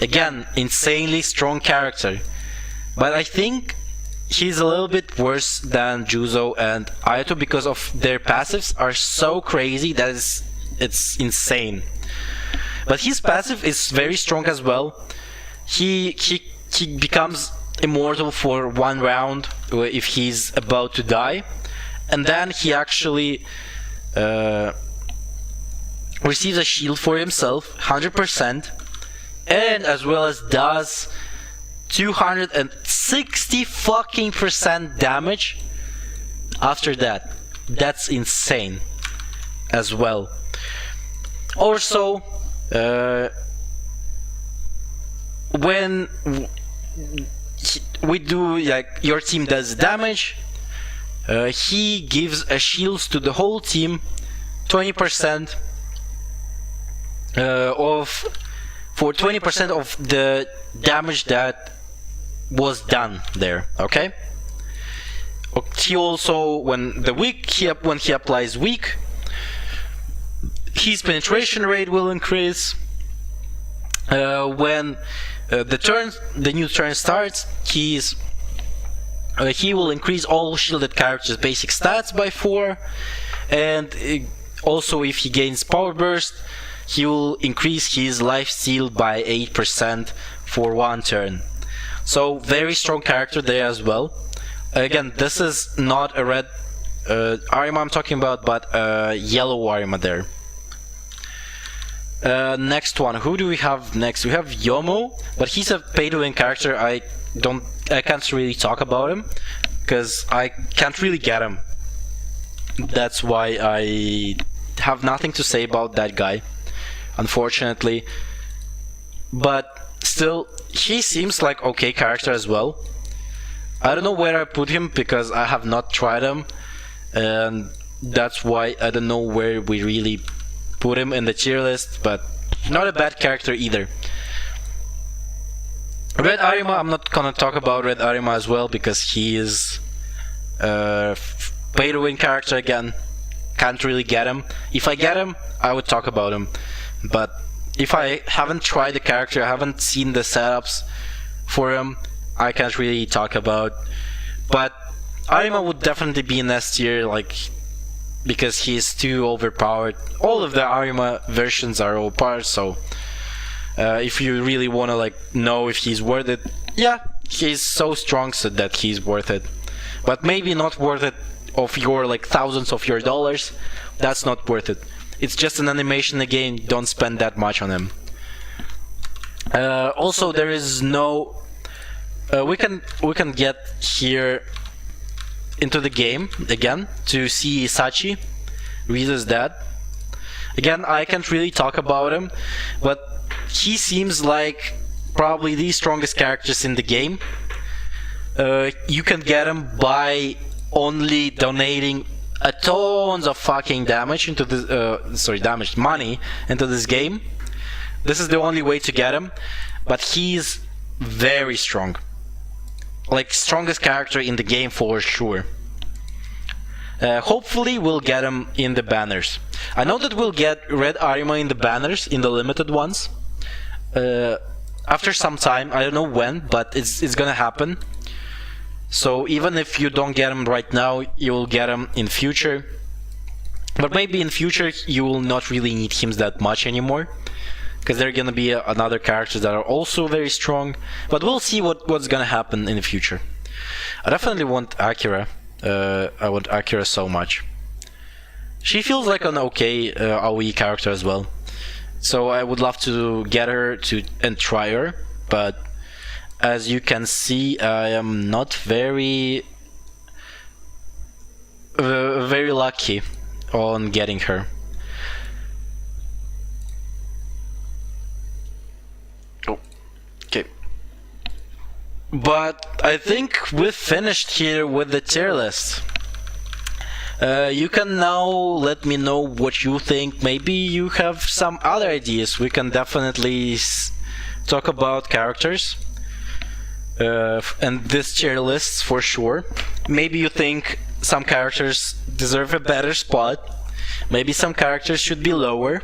again, insanely strong character. But I think he's a little bit worse than Juzo and Ayato because of their passives are so crazy that it's insane. But his passive is very strong as well. He becomes immortal for 1 round if he's about to die, and then he actually receives a shield for himself 100%, and as well as does 260 fucking percent damage after that. That's insane as well. Also, when we do, like, your team does damage, he gives a shield to the whole team, 20% for 20% of the damage that was done there. Okay. He also, when he applies weak, his penetration rate will increase. When the new turn starts, he will increase all shielded characters' basic stats by 4, and also if he gains power burst, he will increase his life steal by 8% for 1 turn. So very strong character there as well. Again, this is not a red Arima I'm talking about, but a yellow Arima there. Next one, who do we have next? We have Yomo, but he's a pay-to-win character. I can't really talk about him because I can't really get him. That's why I have nothing to say about that guy, unfortunately. But still, he seems like okay character as well. I don't know where I put him because I have not tried him, and that's why I don't know where we really put him in the tier list, but not a bad character either. Red Arima, I'm not gonna talk about Red Arima as well because he is a pay-to-win character again. Can't really get him. If I get him, I would talk about him. But if I haven't tried the character, I haven't seen the setups for him, I can't really talk about. But Arima would definitely be in S tier, like, because he's too overpowered. All of the Arima versions are overpowered, so if you really want to, like, know if he's worth it, yeah, he's so strong so that he's worth it. But maybe not worth it of your, like, thousands of your dollars. That's not worth it. It's just an animation again, don't spend that much on him. Also, there is no we can get here into the game again to see Isachi, Riza's dad. Again, I can't really talk about him, but he seems like probably the strongest characters in the game. You can get him by only donating a tons of fucking damage into this money into this game. This is the only way to get him, but he's very strong. Like, strongest character in the game for sure. Hopefully we'll get him in the banners. I know that we'll get Red Arima in the banners, in the limited ones. After some time, I don't know when, but it's gonna happen. So even if you don't get him right now, you will get him in future. But maybe in future you will not really need him that much anymore, because there are gonna be another characters that are also very strong. But we'll see what's gonna happen in the future. I definitely want Akira. I want Akira so much. She feels like an okay AoE character as well. So I would love to get her and try her, but as you can see, I am not very lucky on getting her. Okay. But I think we've finished here with the tier list. You can now let me know what you think. Maybe you have some other ideas. We can definitely talk about characters and this tier lists for sure. Maybe you think some characters deserve a better spot. Maybe some characters should be lower.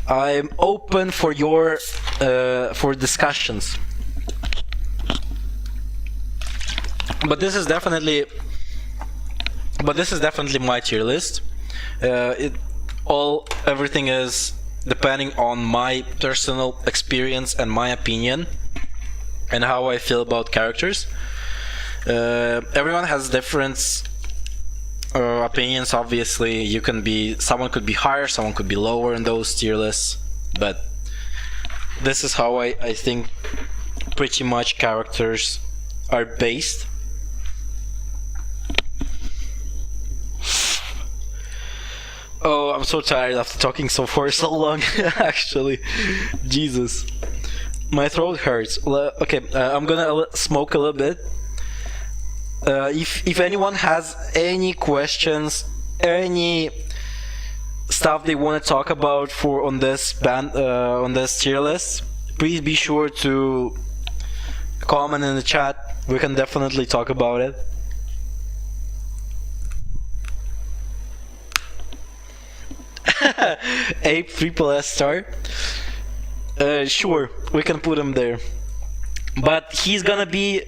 I'm open for your for discussions. But this is definitely my tier list. Everything is depending on my personal experience and my opinion and how I feel about characters. Everyone has different opinions. Obviously, someone could be higher, someone could be lower in those tier lists, but this is how I think pretty much characters are based. Oh, I'm so tired after talking for so long. Actually, Jesus, my throat hurts. Okay, I'm gonna smoke a little bit. If anyone has any questions, any stuff they want to talk about on this tier list, please be sure to comment in the chat. We can definitely talk about it. Ape triple S star. Sure, we can put him there, but he's gonna be.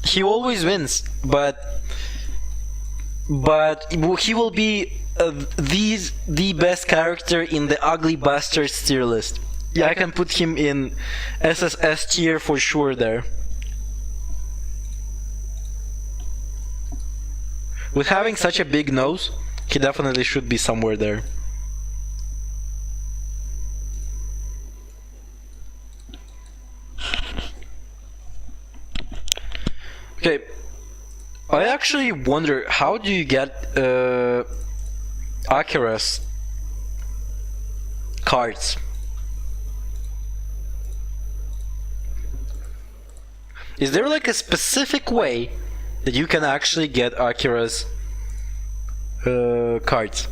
He always wins, but he will be the best character in the Ugly Bastards tier list. Yeah, I can put him in SSS tier for sure there. With having such a big nose, he definitely should be somewhere there. Okay, I actually wonder, how do you get Akira's cards? Is there like a specific way that you can actually get Akira's cards?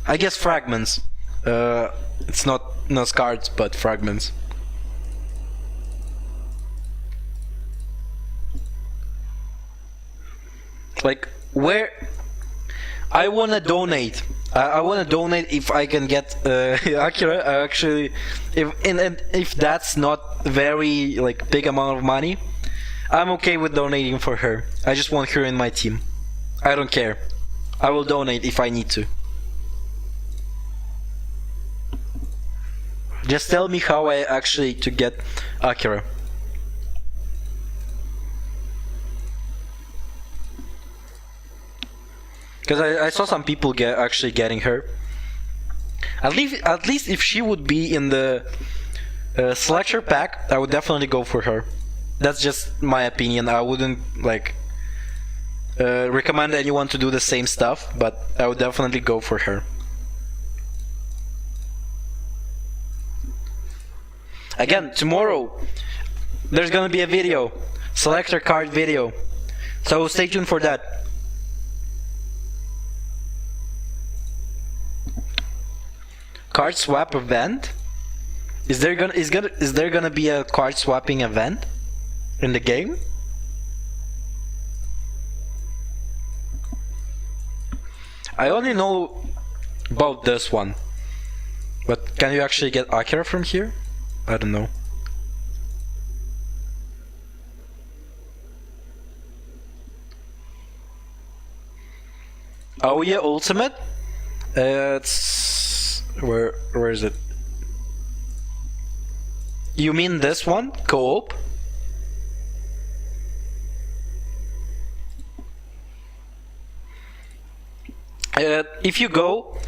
I guess fragments. It's not cards, but fragments. Like, where I wanna donate. I wanna donate if I can get Akira. Actually, if that's not very like big amount of money, I'm okay with donating for her. I just want her in my team. I don't care. I will donate if I need to. Just tell me how I actually to get Akira. Because I saw some people actually getting her. At least if she would be in the selector pack, I would definitely go for her. That's just my opinion. I wouldn't like recommend anyone to do the same stuff, but I would definitely go for her. Again, tomorrow there's gonna be a video, selector card video, so stay tuned for that. Card swap event? Is there gonna be a card swapping event in the game? I only know about this one, but can you actually get Akira from here? I don't know. Oh yeah, Ultimate. It's where is it? You mean this one? Co-op? If you go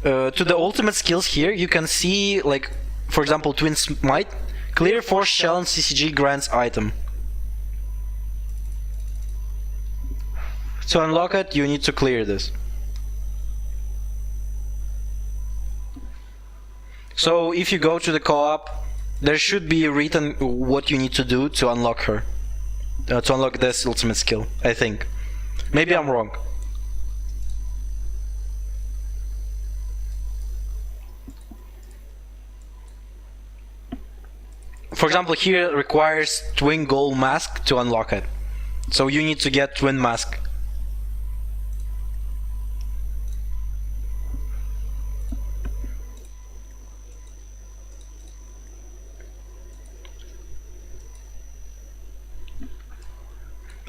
to the ultimate skills here, you can see, like, for example, Twin Smite, clear force shell and CCG grants item. To unlock it, you need to clear this. So if you go to the co-op, there should be written what you need to do to unlock her. To unlock this ultimate skill, I think. Maybe I'm wrong. For example, here it requires Twin Ghoul Mask to unlock it. So you need to get Twin Mask.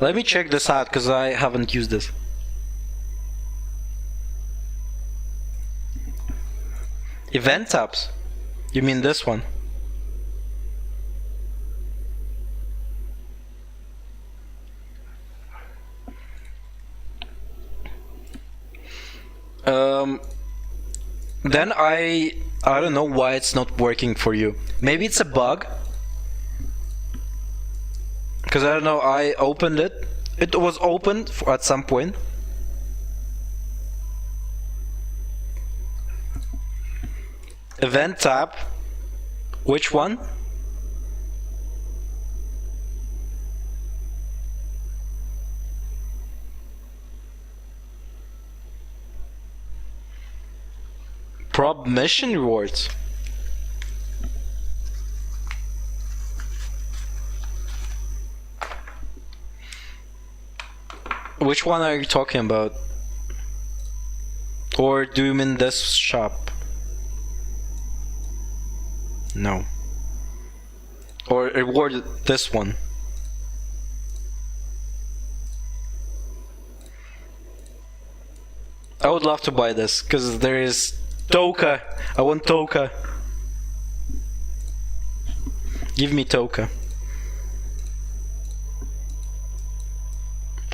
Let me check this out, because I haven't used this. Event tabs? You mean this one? Then I don't know why it's not working for you. Maybe it's a bug. Because I don't know, I opened it. It was opened at some point. Event tab. Which one? Prob mission rewards. Which one are you talking about? Or do you mean this shop? No. Or reward this one? I would love to buy this, because there is Toka. I want Toka. Give me Toka.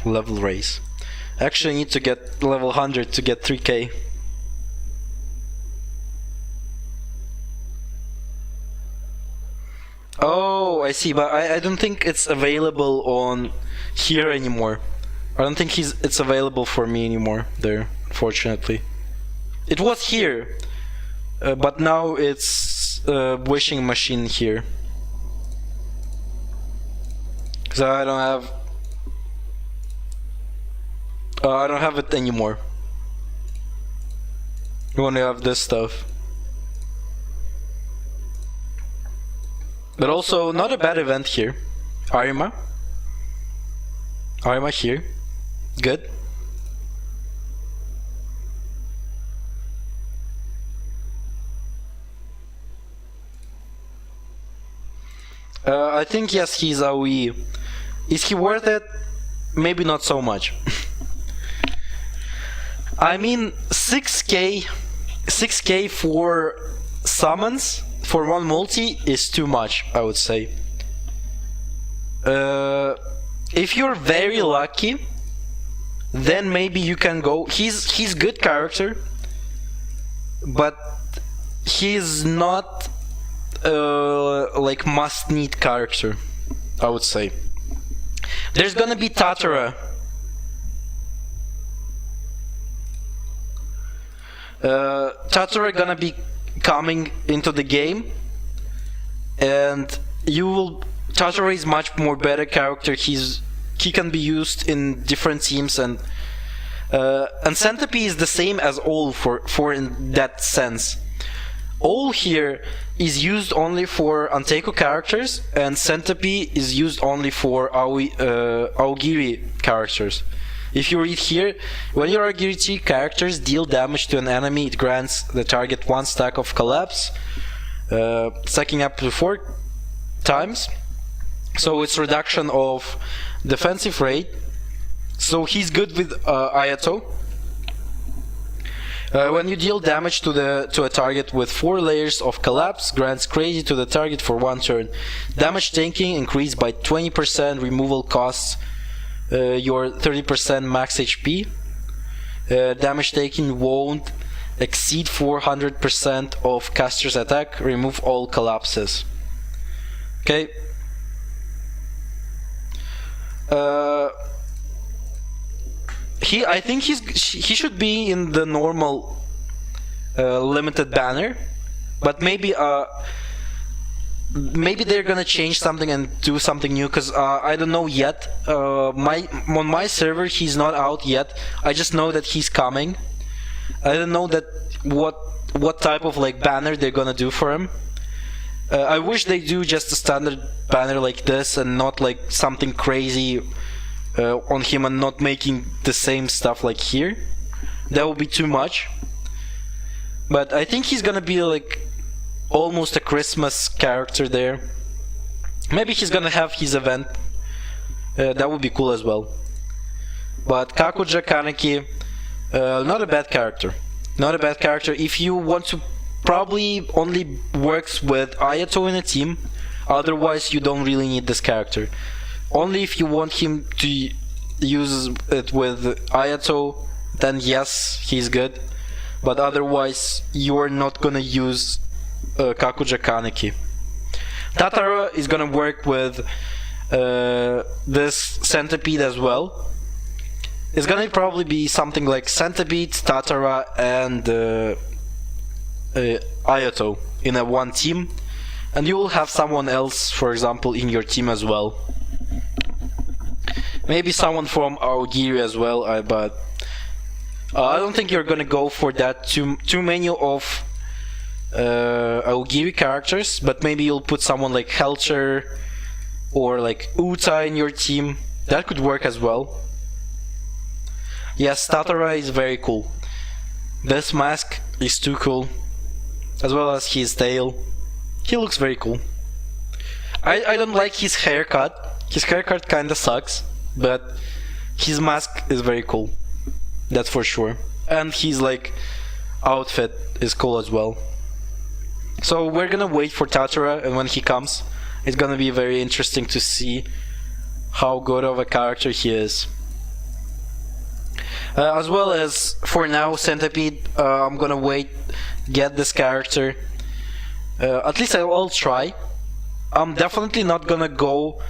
Level raise. I actually need to get level 100 to get 3k. Oh, I see, but I don't think it's available on here anymore. I don't think it's available for me anymore there, fortunately. It was here, but now it's wishing machine here. Cause I don't have it anymore. You only have this stuff. But also, not a bad event here. Arima. Arima here. Good. I think yes, he's AoE. Is he worth it? Maybe not so much. I mean, 6k for summons for one multi is too much, I would say. If you're very lucky, then maybe you can go. He's good character, but he's not like must-need character, I would say. There's gonna be Tatara. Tatara gonna be coming into the game, and Tatara is much more better character. He can be used in different teams, and Centipede is the same as All for in that sense. All here is used only for Anteiko characters, and Centipede is used only for Aogiri characters. If you read here, when your Aogiri characters deal damage to an enemy, it grants the target 1 stack of collapse, stacking up to 4 times. So it's reduction of defensive rate. So he's good with Ayato. When you deal damage to a target with 4 layers of collapse, grants crazy to the target for 1 turn. Damage tanking increased by 20%, removal costs your 30% max HP. Damage taking won't exceed 400% of caster's attack. Remove all collapses. Okay. I think he should be in the normal limited banner, but maybe maybe they're gonna change something and do something new, because I don't know yet. On my server he's not out yet. I just know that he's coming. I don't know that what type of like banner they're gonna do for him. I wish they do just a standard banner like this and not like something crazy on him and not making the same stuff like here. That would be too much. But I think he's gonna be like almost a Christmas character there. Maybe he's gonna have his event. That would be cool as well. But Kakuja Kaneki, not a bad character. Not a bad character. If you want to, probably only works with Ayato in a team. Otherwise, you don't really need this character. Only if you want him to use it with Ayato, then yes, he's good. But otherwise, you're not gonna use Kakuja Kaneki. Tatara is gonna work with this Centipede as well. It's gonna probably be something like Centipede, Tatara, and Ayato in a one team, and you will have someone else, for example, in your team as well. Maybe someone from Aogiri as well, but I don't think you're gonna go for that too many of Aogiri characters, but maybe you'll put someone like Helcher or like Uta in your team. That could work as well. Yes, Tatara is very cool. This mask is too cool, as well as his tail. He looks very cool. I don't like his haircut. His haircut kinda sucks, but his mask is very cool. That's for sure. And his like outfit is cool as well. So we're gonna wait for Tatara, and when he comes, it's gonna be very interesting to see how good of a character he is. As well as, for now, Centipede, I'm gonna wait, get this character. At least I'll try. I'm definitely not gonna go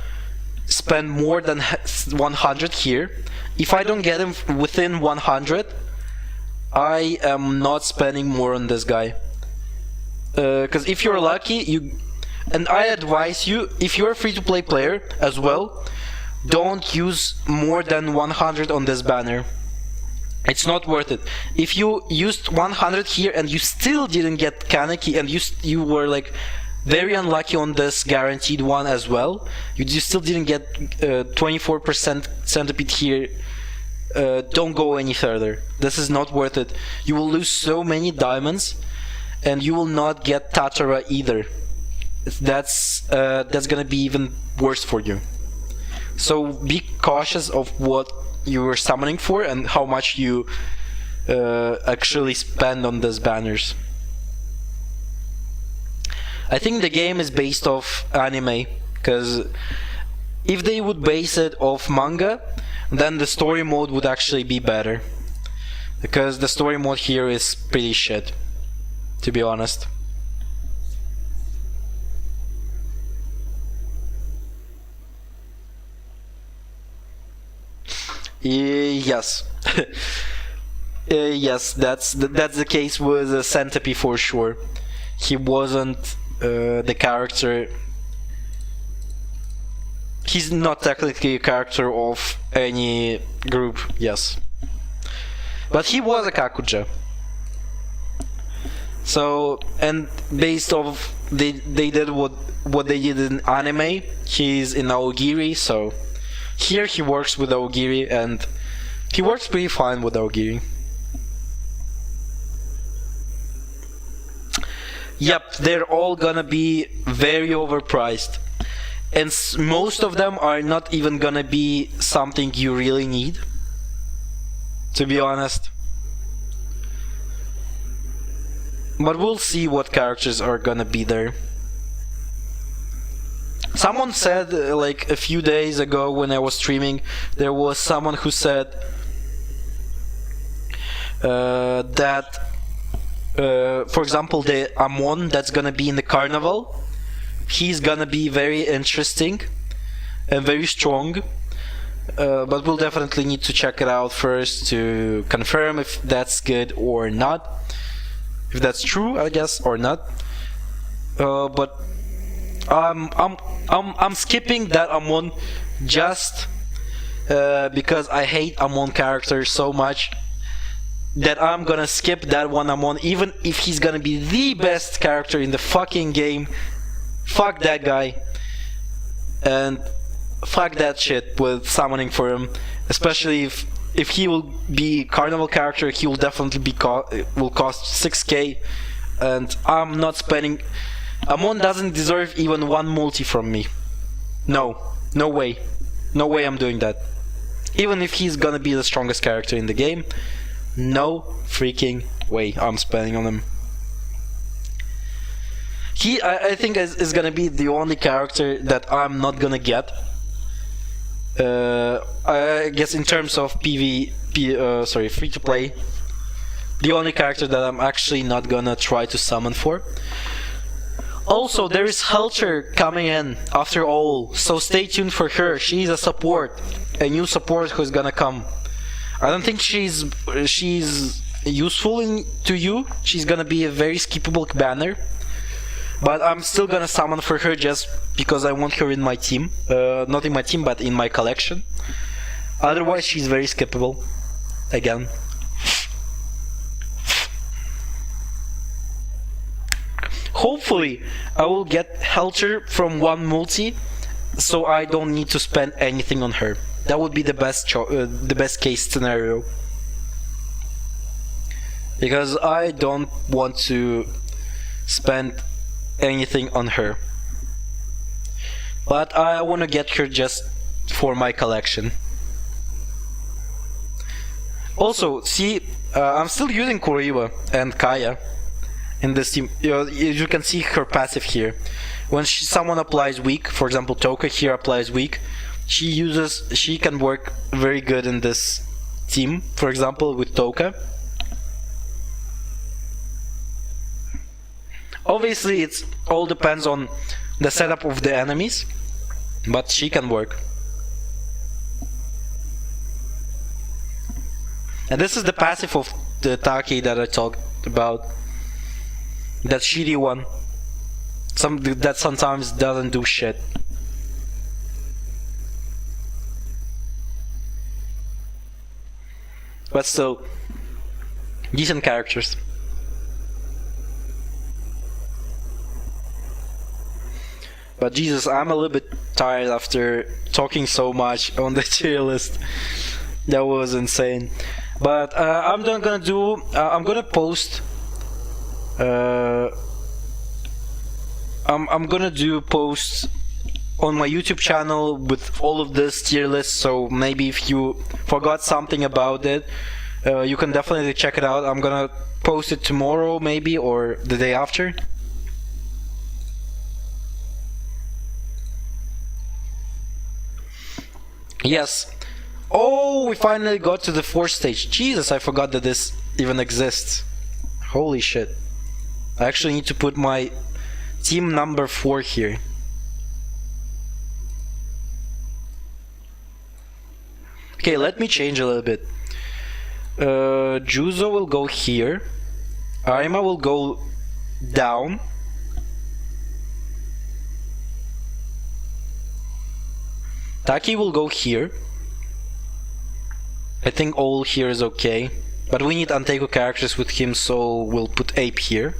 spend more than 100 here. If I don't get him within 100, I am not spending more on this guy. Because if you're lucky, and I advise you, if you're a free-to-play player as well, don't use more than 100 on this banner. It's not worth it. If you used 100 here and you still didn't get Kaneki, and you were like very unlucky on this guaranteed one as well, you still didn't get 24% Centipede here, don't go any further. This is not worth it. You will lose so many diamonds, and you will not get Tatara either. That's gonna be even worse for you. So be cautious of what you were summoning for and how much you actually spend on these banners. I think the game is based off anime, because if they would base it off manga, then the story mode would actually be better, because the story mode here is pretty shit, to be honest. Yes. Yes, that's the case with Centipede for sure. He wasn't the character. He's not technically a character of any group, yes. But he was a Kakuja. So, and based off they did what they did in anime, he's in Aogiri, so here he works with Aogiri, and he works pretty fine with Aogiri. Yep, they're all gonna be very overpriced, and most of them are not even gonna be something you really need, to be honest. But we'll see what characters are gonna be there. Someone said, like a few days ago when I was streaming, there was someone who said that, for example, the Amon that's gonna be in the carnival, he's gonna be very interesting and very strong, but we'll definitely need to check it out first to confirm if that's good or not, if that's true, I guess, or not. But I'm skipping that Amon just because I hate Amon character so much that I'm gonna skip that one Amon, even if he's gonna be the best character in the fucking game. Fuck that guy. And fuck that shit with summoning for him, especially if he will be carnival character, he will definitely be will cost 6k, and I'm not spending. Amon doesn't deserve even one multi from me. No way I'm doing that. Even if he's gonna be the strongest character in the game, no freaking way I'm spending on him. I think is gonna be the only character that I'm not gonna get. I guess in terms of free to play, the only character that I'm actually not gonna try to summon for. Also, there is Helcher coming in after all, so stay tuned for her. She's a support, a new support who's gonna come. I don't think she's useful to you. She's gonna be a very skippable banner. But I'm still gonna summon for her just because I want her in my team. Not in my team, but in my collection. Otherwise, she's very skippable. Again. Hopefully, I will get Helcher from one multi, so I don't need to spend anything on her. That would be the best case scenario. Because I don't want to spend anything on her, but I want to get her just for my collection. Also, see, I'm still using Kuriwa and Kaya in this team. You can see her passive here. When someone applies weak, for example Toka here applies weak, she can work very good in this team, for example with Toka. Obviously, it all depends on the setup of the enemies, but she can work. And this is the passive of the Taki that I talked about. That shitty one. That sometimes doesn't do shit. But still, decent characters. But Jesus, I'm a little bit tired after talking so much on the tier list. That was insane. But I'm gonna post. I'm gonna do posts on my YouTube channel with all of this tier list. So maybe if you forgot something about it, you can definitely check it out. I'm gonna post it tomorrow, maybe, or the day after. Yes. Oh, we finally got to the 4th stage. Jesus, I forgot that this even exists. Holy shit. I actually need to put my team number 4 here. Okay, let me change a little bit. Juzo will go here. Arima will go down. Taki will go here. I think all here is okay. But we need Anteko characters with him, so we'll put Ape here.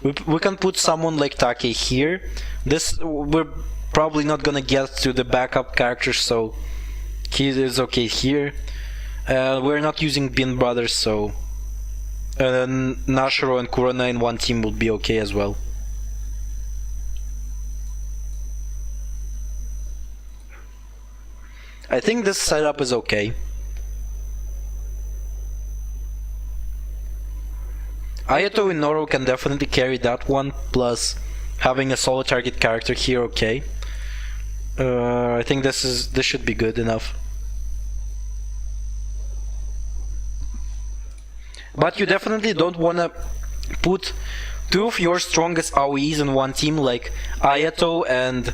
We can put someone like Taki here. We're probably not gonna get to the backup characters, so he is okay here. We're not using Bin Brothers, so Nashiro and Kurona in one team would be okay as well. I think this setup is okay. Ayato and Noro can definitely carry that one, plus having a solo target character here, okay. I think this should be good enough. But you definitely don't wanna put two of your strongest AoEs in one team, like Ayato and,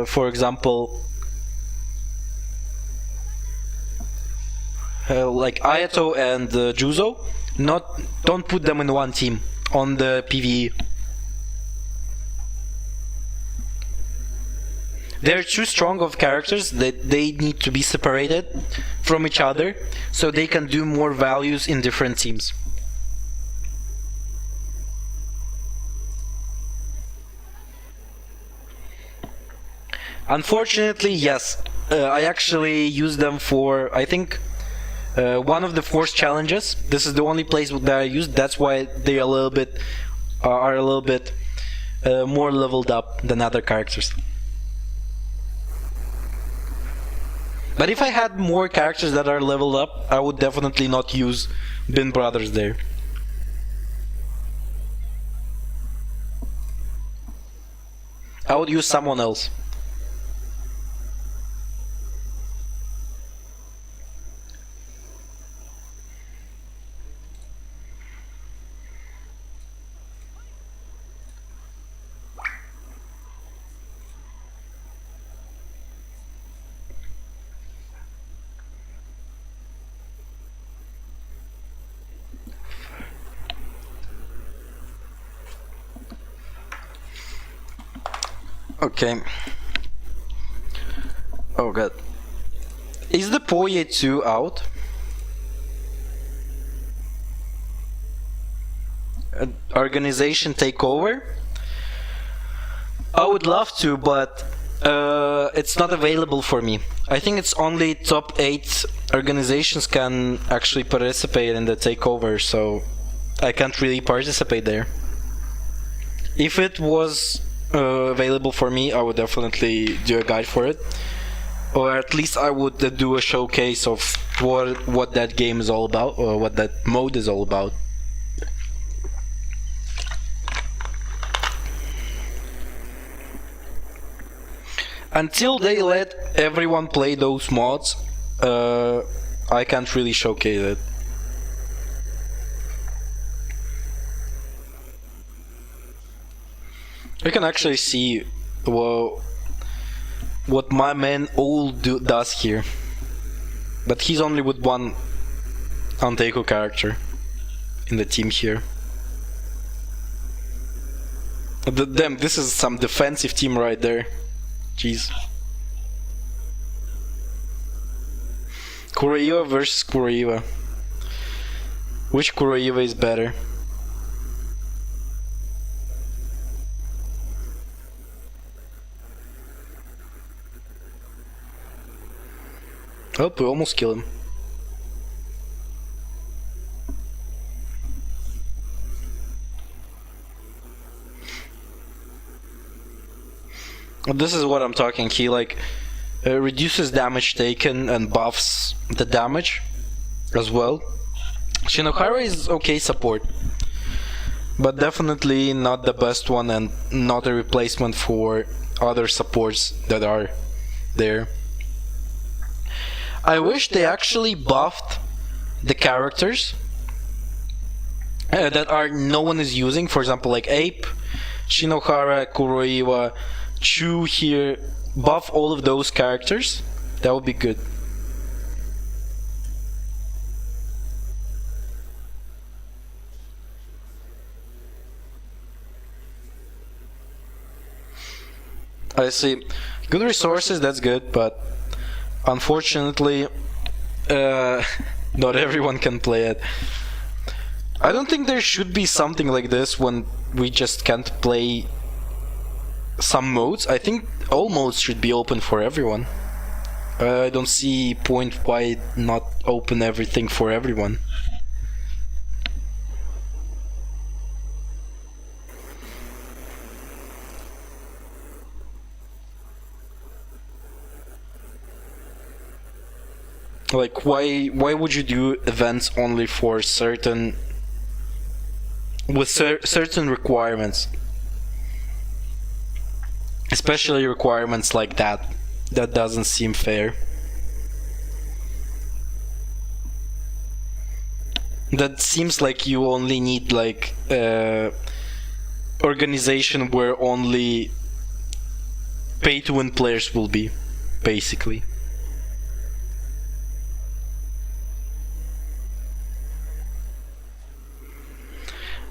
for example, like Ayato and Juzo, don't put them in one team on the PvE. They're too strong of characters that they need to be separated from each other so they can do more values in different teams. Unfortunately, yes. I actually use them for, I think, one of the force challenges. This is the only place that I use. That's why they are a little bit more leveled up than other characters. But if I had more characters that are leveled up, I would definitely not use Bin Brothers there. I would use someone else. Okay. Oh god. Is the Poye 2 out? Organization takeover? I would love to, but it's not available for me. I think it's only top 8 organizations can actually participate in the takeover, so I can't really participate there. If it was available for me, I would definitely do a guide for it, or at least I would do a showcase of what that game is all about, or what that mode is all about. Until they let everyone play those mods, I can't really showcase it. You can actually see what my man Ghoul does here, but he's only with one Anteiko character in the team here. Damn, this is some defensive team right there. Jeez. Kuroiwa versus Kuroiwa. Which Kuroiwa is better? Oh, we almost kill him. This is what I'm talking. He like reduces damage taken and buffs the damage as well. Shinohara is okay support, but definitely not the best one and not a replacement for other supports that are there. I wish they actually buffed the characters that no one is using. For example, like Ape, Shinohara, Kuroiwa, Chu here. Buff all of those characters. That would be good. I see. Good resources, that's good, but unfortunately, not everyone can play it. I don't think there should be something like this when we just can't play some modes. I think all modes should be open for everyone. I don't see point why not open everything for everyone. Like, why would you do events only for certain with certain requirements? Especially requirements like that. That doesn't seem fair. That seems like you only need like organization where only pay-to-win players will be, basically.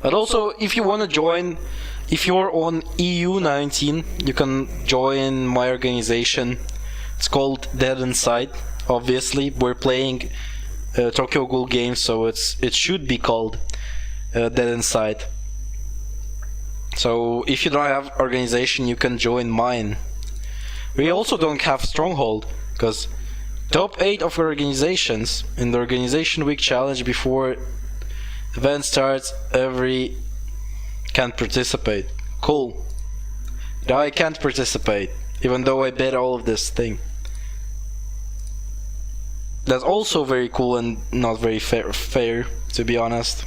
But also, if you want to join, if you're on EU 19, you can join my organization. It's called Dead Inside. Obviously, we're playing Tokyo Ghoul games, so it should be called Dead Inside. So if you don't have organization, you can join mine. We also don't have Stronghold, because top 8 of organizations in the Organization Week Challenge before event starts, every can't participate. Cool. Now I can't participate, even though I bet all of this thing. That's also very cool and not very fair, to be honest.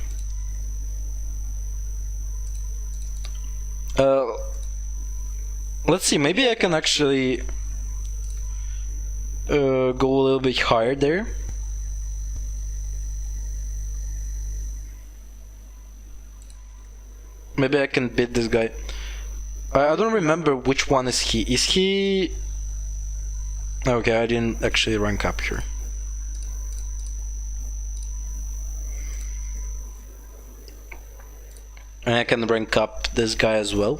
Let's see, maybe I can actually go a little bit higher there. Maybe I can beat this guy. I don't remember which one is he. Is he... Okay, I didn't actually rank up here. And I can rank up this guy as well.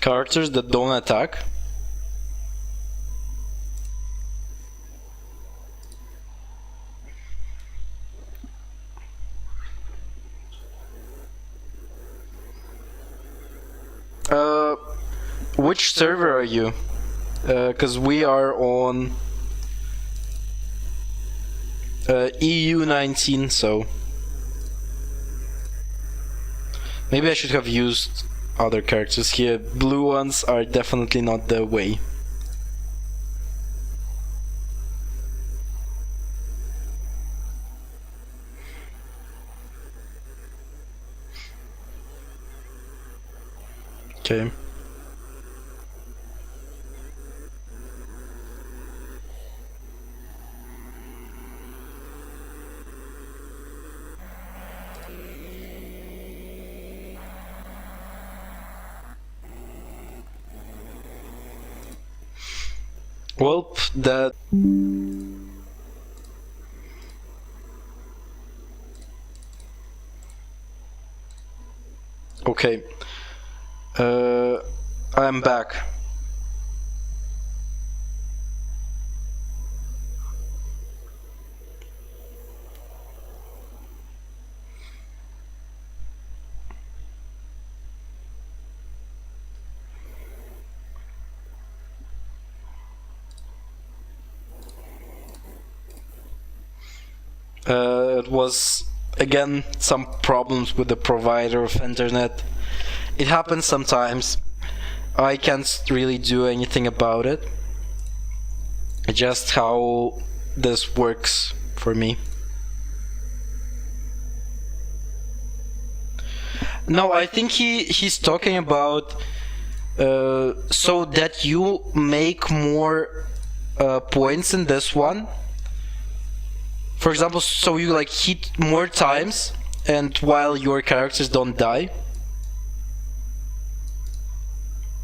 Characters that don't attack. Which server are you? Because we are on EU 19, so maybe I should have used other characters here. Blue ones are definitely not the way. Okay. Well, that... Okay. I'm back. It was again some problems with the provider of internet. It happens sometimes. I can't really do anything about it. Just how this works for me. No, I think he's talking about so that you make more points in this one. For example, so you like hit more times, and while your characters don't die.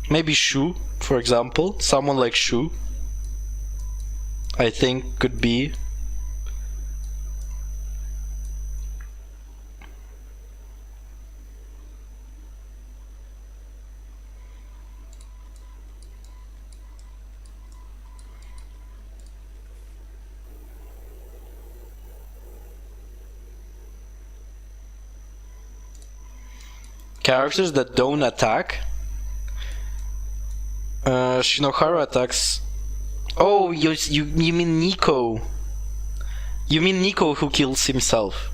Maybe Shu, for example, someone like Shu, I think could be. Characters that don't attack. Shinohara attacks. Oh, you mean Nico? You mean Nico who kills himself?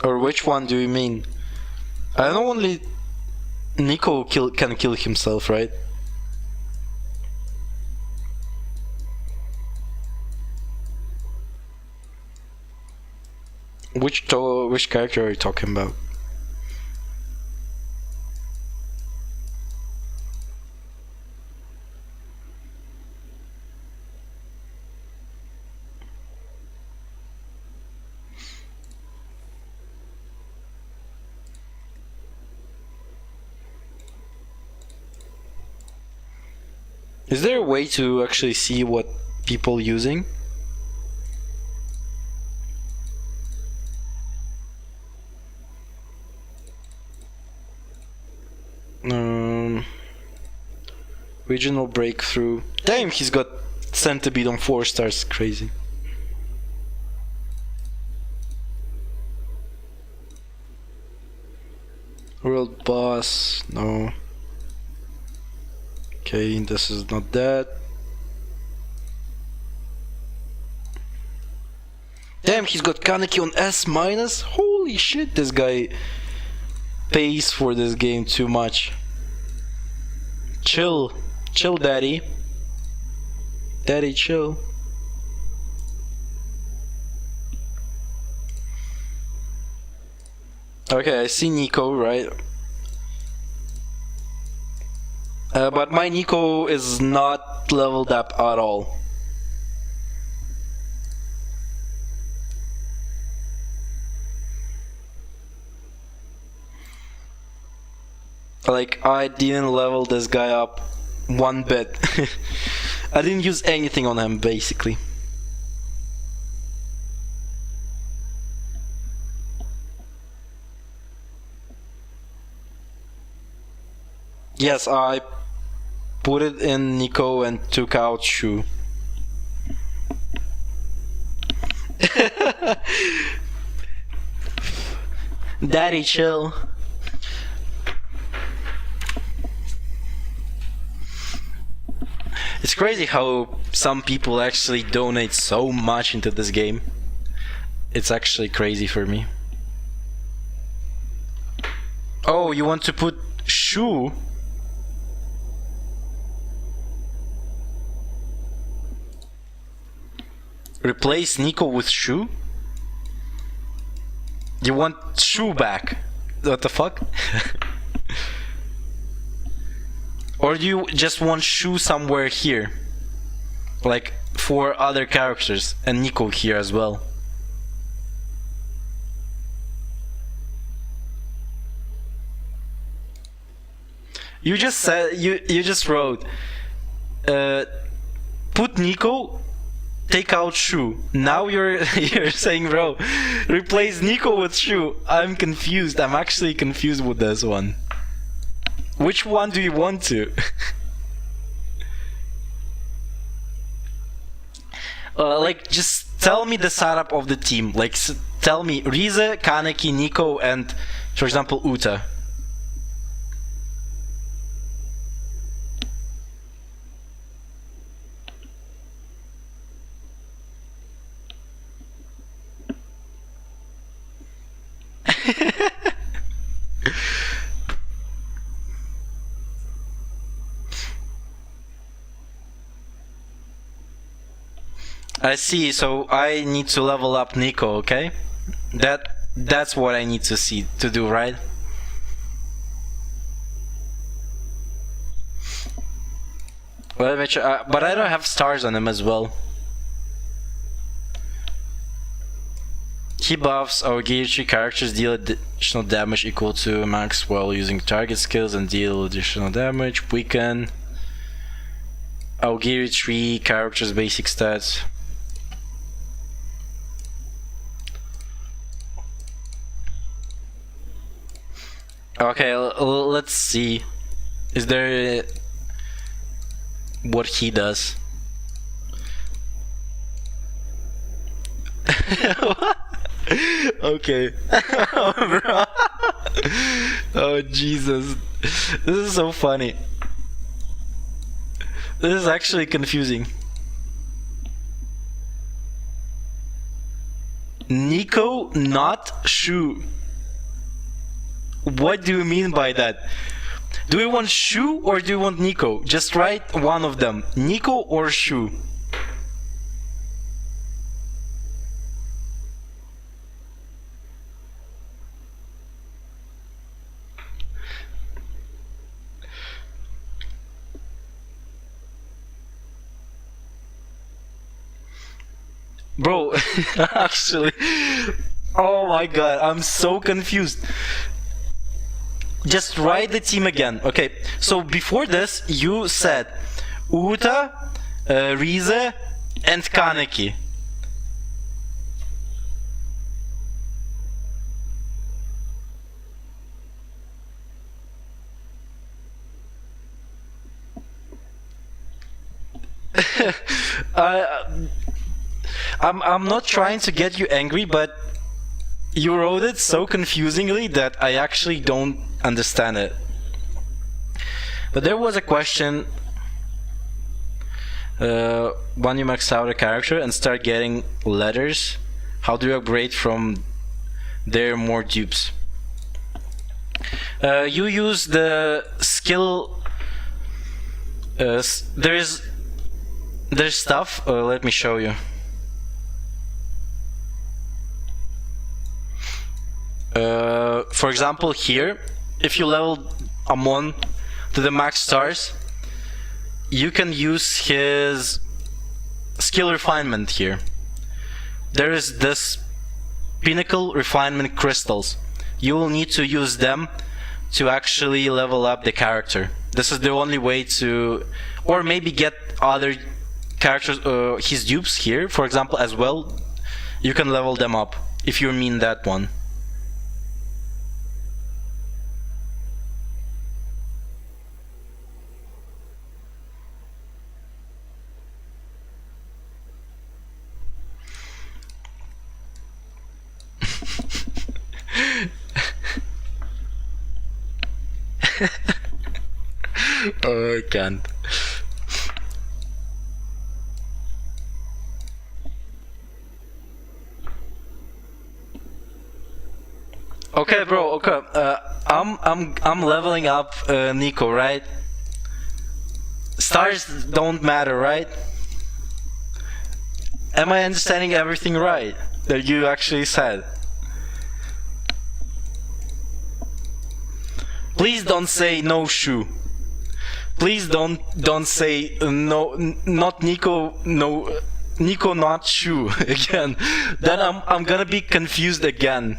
Or which one do you mean? I know only Nico can kill himself, right? Which character are you talking about? Is there a way to actually see what people using? Regional breakthrough. Damn, he's got Centipede on 4 stars. Crazy. World boss. No. Okay, this is not that. Damn, he's got Kaneki on S minus. Holy shit, this guy pays for this game too much. Chill. Chill, daddy. Daddy, chill. Okay, I see Nico, right? But my Nico is not leveled up at all. Like, I didn't level this guy up one bit. I didn't use anything on him, basically. Yes, I put it in Nico and took out Shu. Daddy, chill. It's crazy how some people actually donate so much into this game. It's actually crazy for me. Oh, you want to put Shu? Replace Nico with Shu? You want Shu back? What the fuck? Or do you just want Shu somewhere here? Like, for other characters, and Nico here as well. You just said, you just wrote, put Nico, take out Shu. Now you're saying, bro, replace Nico with Shu. I'm confused. I'm actually confused with this one. Which one do you want to? Like, just tell me the setup of the team. Like, tell me Rize, Kaneki, Nico, and, for example, Uta. I see, so I need to level up Nico, okay? That's what I need to do, right? Well, but I don't have stars on him as well. He buffs our gear 3 characters deal additional damage equal to max while using target skills and deal additional damage. Weaken our gear 3 characters basic stats. Okay, let's see. Is there what he does? Okay. Bro. Oh Jesus. This is so funny. This is actually confusing. Nico, not Shu. What do you mean by that? Do we want Shu or do you want Nico? Just write one of them. Nico or Shu? Bro, actually, oh my god, I'm so confused. Just write the team again. Okay, so before this, you said Uta, Rize, and Kaneki. I'm not trying to get you angry, but you wrote it so confusingly that I actually don't understand it. But there was a question when you max out a character and start getting letters, how do you upgrade from there more dupes? You use the skill. There's stuff. Let me show you. For example, here, if you level Amon to the max stars, you can use his skill refinement here. There is this pinnacle refinement crystals. You will need to use them to actually level up the character. This is the only way to, or maybe get other characters, his dupes here, for example, as well. You can level them up if you mean that one. Oh, I can't. Okay, bro. Okay, I'm leveling up Nico, right? Stars don't matter, right? Am I understanding everything right that you actually said? Please don't say no shoe. Please don't say no, not Nico, no Nico not shoe again. Then I'm gonna be confused again.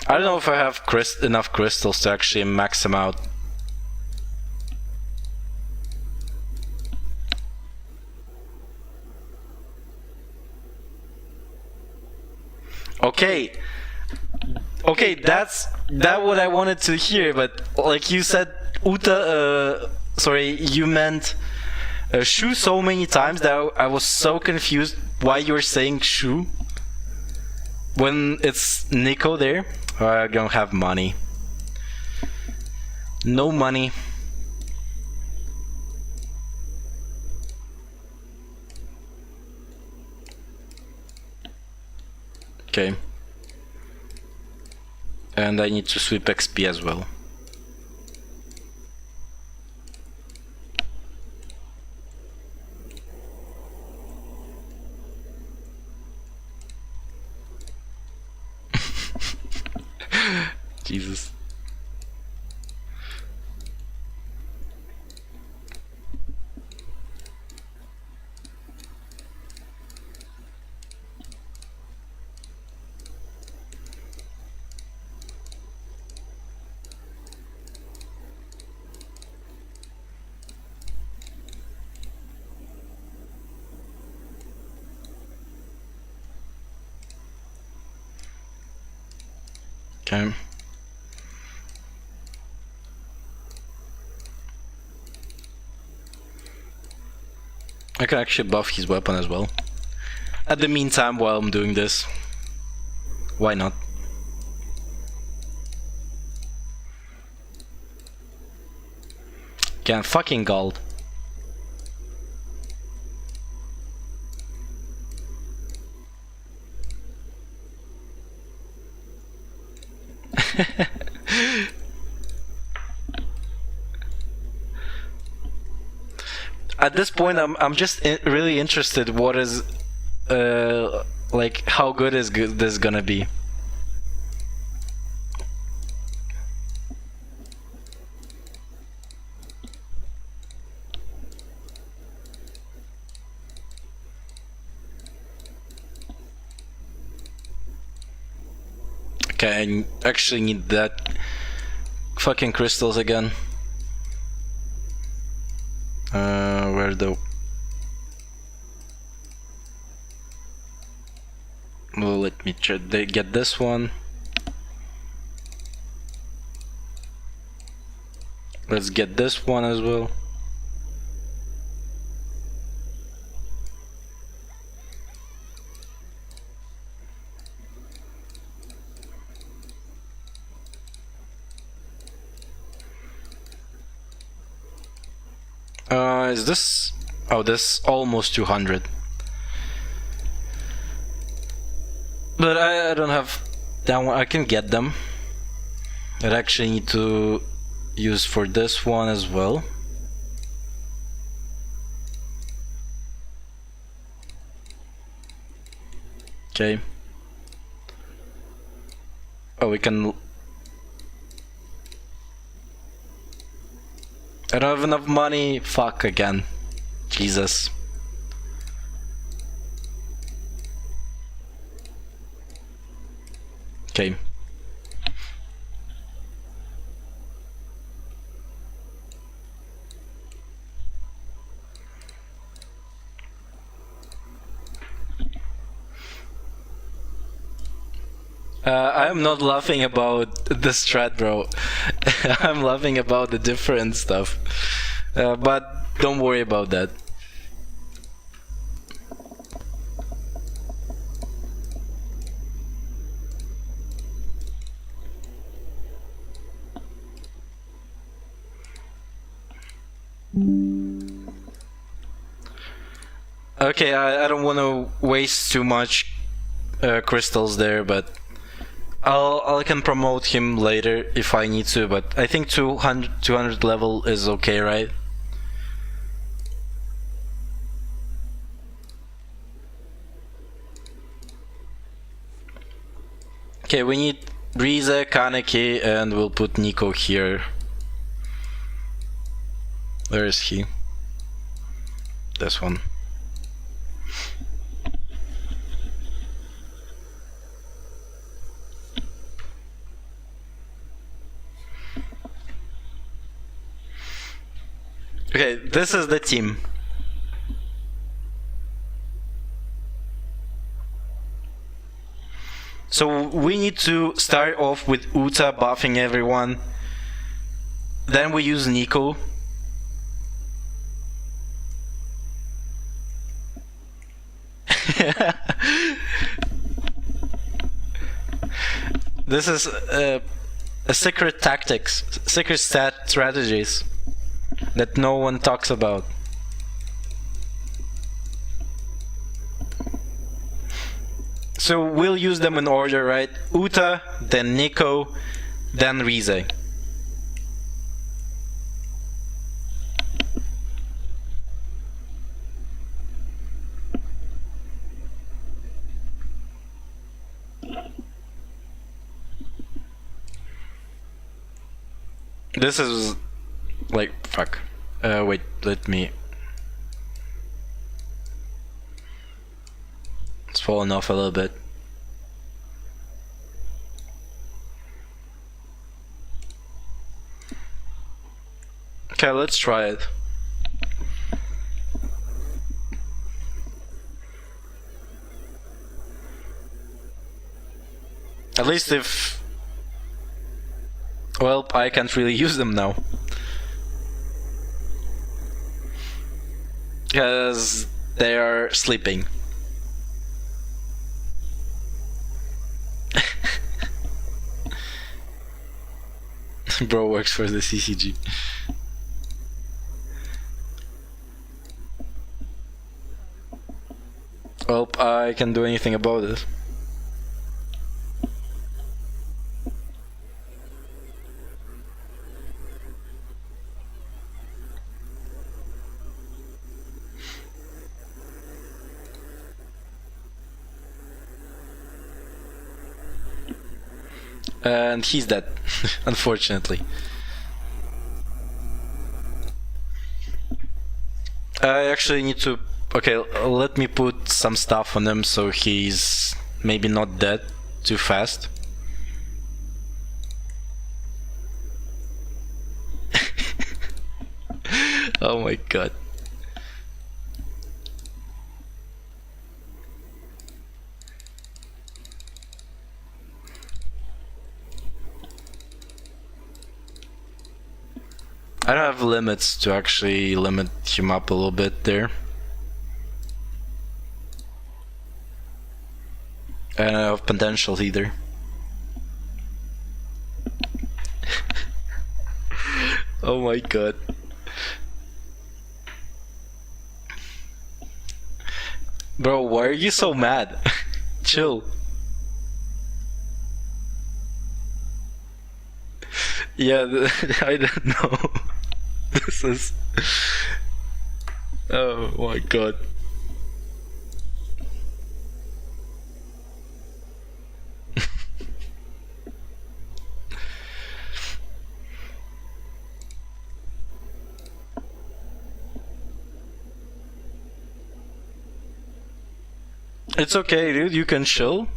I don't know if I have enough crystals to actually max them out. Okay, that's what I wanted to hear, but like you said, Uta, sorry, you meant shoe so many times that I was so confused why you were saying shoe when it's Nico there. I don't have money. No money. Okay. And I need to sweep XP as well. Jesus. Okay. I can actually buff his weapon as well. At the meantime, while I'm doing this, why not? Can fucking gold. At this point, I'm just really interested. What is, like, how good is this gonna be? Okay, I actually need that fucking crystals again. Where though? Well, let me try get this one. Let's get this one as well. Is this? Oh, this almost 200. But I don't have that one. I can get them. I actually need to use for this one as well. Okay. Oh, we can. I don't have enough money. Fuck again. Jesus. Okay. I'm not laughing about the strat, bro. I'm laughing about the different stuff. But don't worry about that. Okay, I don't want to waste too much crystals there, but I can promote him later if I need to, but I think 200 level is okay, right? Okay, we need Rize, Kaneki, and we'll put Nico here. Where is he? This one. Okay, this is the team. So we need to start off with Uta buffing everyone. Then we use Nico. This is a secret tactics, secret strategies that no one talks about. So we'll use them in order, right? Uta, then Nico, then Rize. This is like fuck. Wait, let me. It's fallen off a little bit. Okay, let's try it. At least if... Well, I can't really use them now. Because they are sleeping. Bro works for the CCG. Well, I can't do anything about it. And he's dead, unfortunately. I actually need to... Okay, let me put some stuff on him so he's maybe not dead too fast. Oh my god. I don't have limits to actually limit him up a little bit there. And I don't have potential either. Oh my god. Bro, why are you so mad? Chill. Yeah, I don't know. This is... Oh my god. It's okay, dude, you can chill.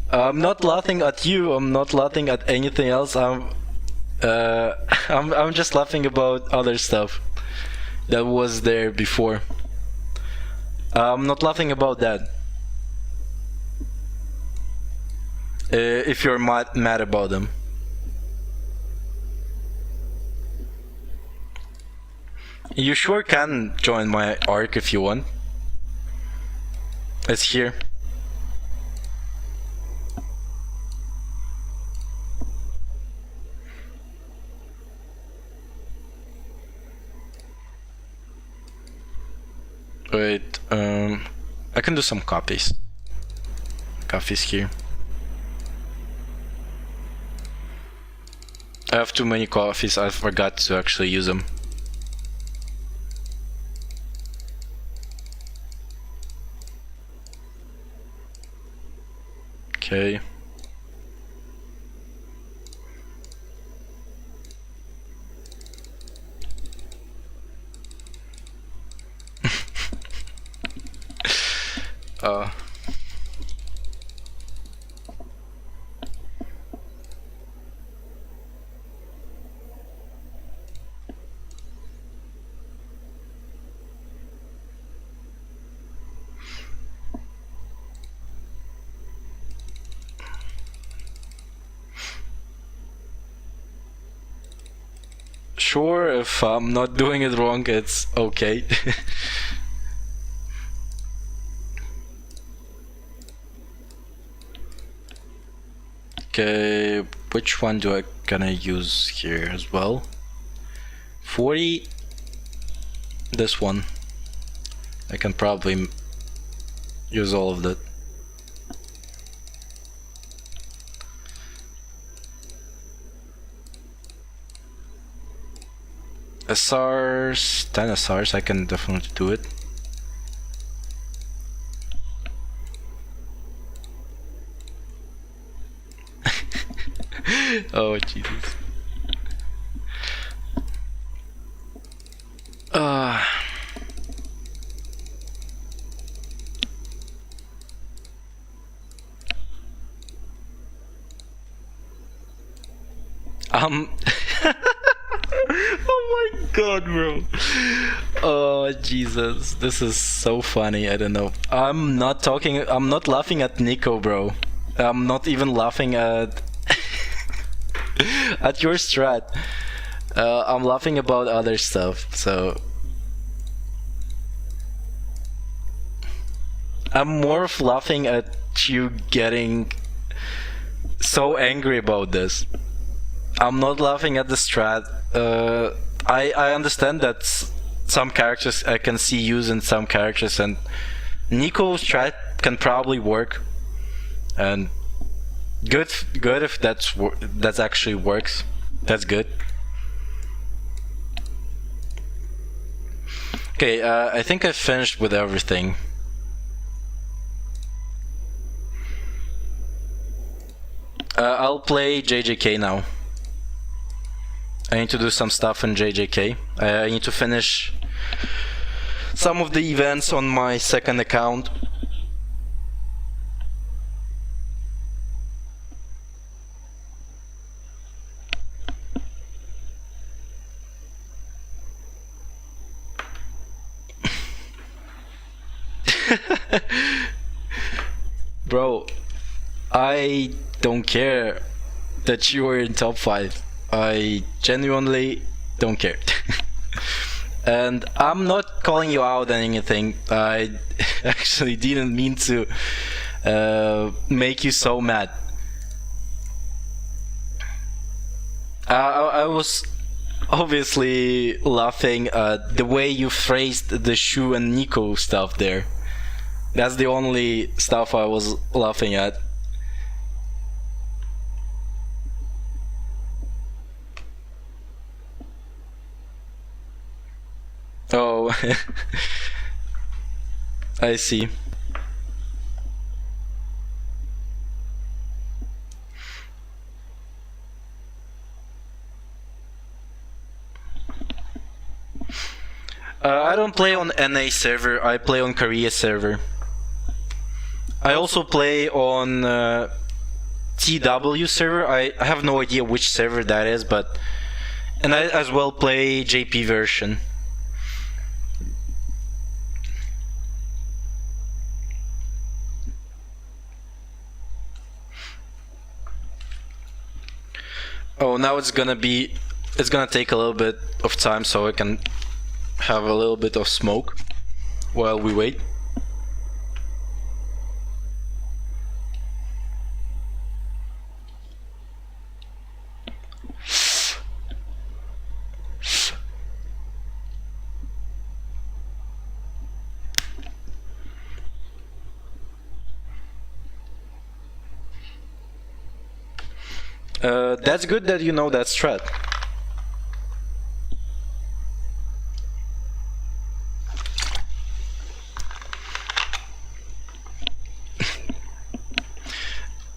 I'm not laughing at you, I'm not laughing at anything else, I'm just laughing about other stuff that was there before. I'm not laughing about that. If you're mad about them. You sure can join my arc if you want. It's here. Wait, I can do some copies. Copies here. I have too many coffees, I forgot to actually use them. Okay. uh Sure, if I'm not doing it wrong, it's okay. Okay, which one do I gonna use here as well? 40. This one. I can probably use all of that. SRs, 10 SRs, I can definitely do it. Oh Jesus. Oh my god, bro. Oh Jesus, this is so funny. I don't know. I'm not laughing at Nico, bro. I'm not even laughing at at your strat. I'm laughing about other stuff, so I'm more of laughing at you getting so angry about this. I'm not laughing at the strat. I understand that some characters I can see using some characters, and Nico's strat can probably work, and good if that's actually works. That's good. Okay, I think I finished with everything. I'll play JJK now. I need to do some stuff in JJK. I need to finish some of the events on my second account. Bro, I don't care that you were in top 5. I genuinely don't care. And I'm not calling you out on anything. I actually didn't mean to make you so mad. I was obviously laughing at the way you phrased the Shu and Nico stuff there. That's the only stuff I was laughing at. Oh, I see. I don't play on NA server, I play on Korea server. I also play on TW server. I have no idea which server that is, but... And I as well play JP version. Oh, now it's gonna take a little bit of time so I can have a little bit of smoke while we wait. That's good that you know that strat.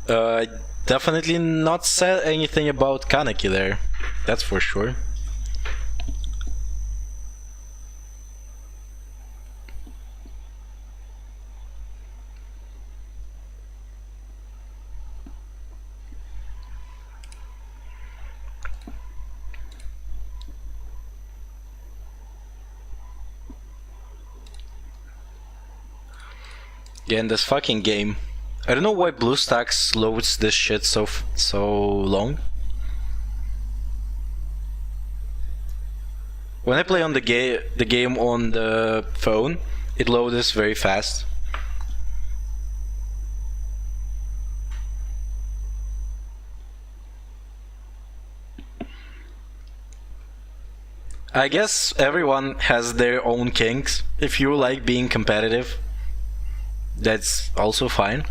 I definitely not said anything about Kaneki there. That's for sure. Yeah, in this fucking game. I don't know why BlueStacks loads this shit so long. When I play on the game on the phone, it loads very fast. I guess everyone has their own kinks. If you like being competitive, that's also fine.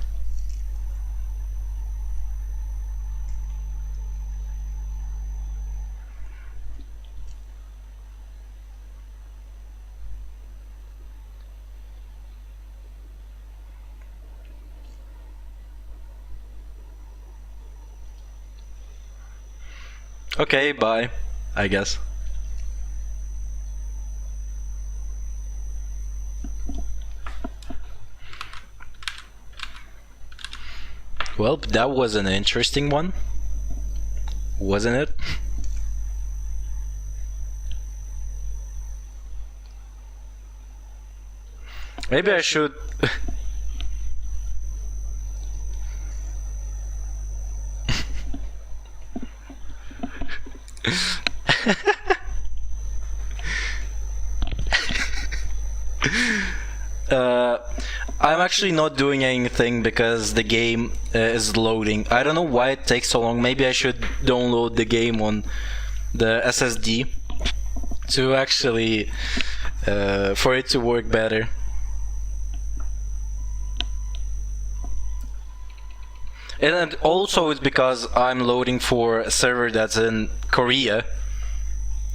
Okay, bye, I guess. Well, that was an interesting one, wasn't it? Maybe I should... I'm actually not doing anything because the game is loading. I don't know why it takes so long. Maybe I should download the game on the SSD to actually for it to work better. And also it's because I'm loading for a server that's in Korea.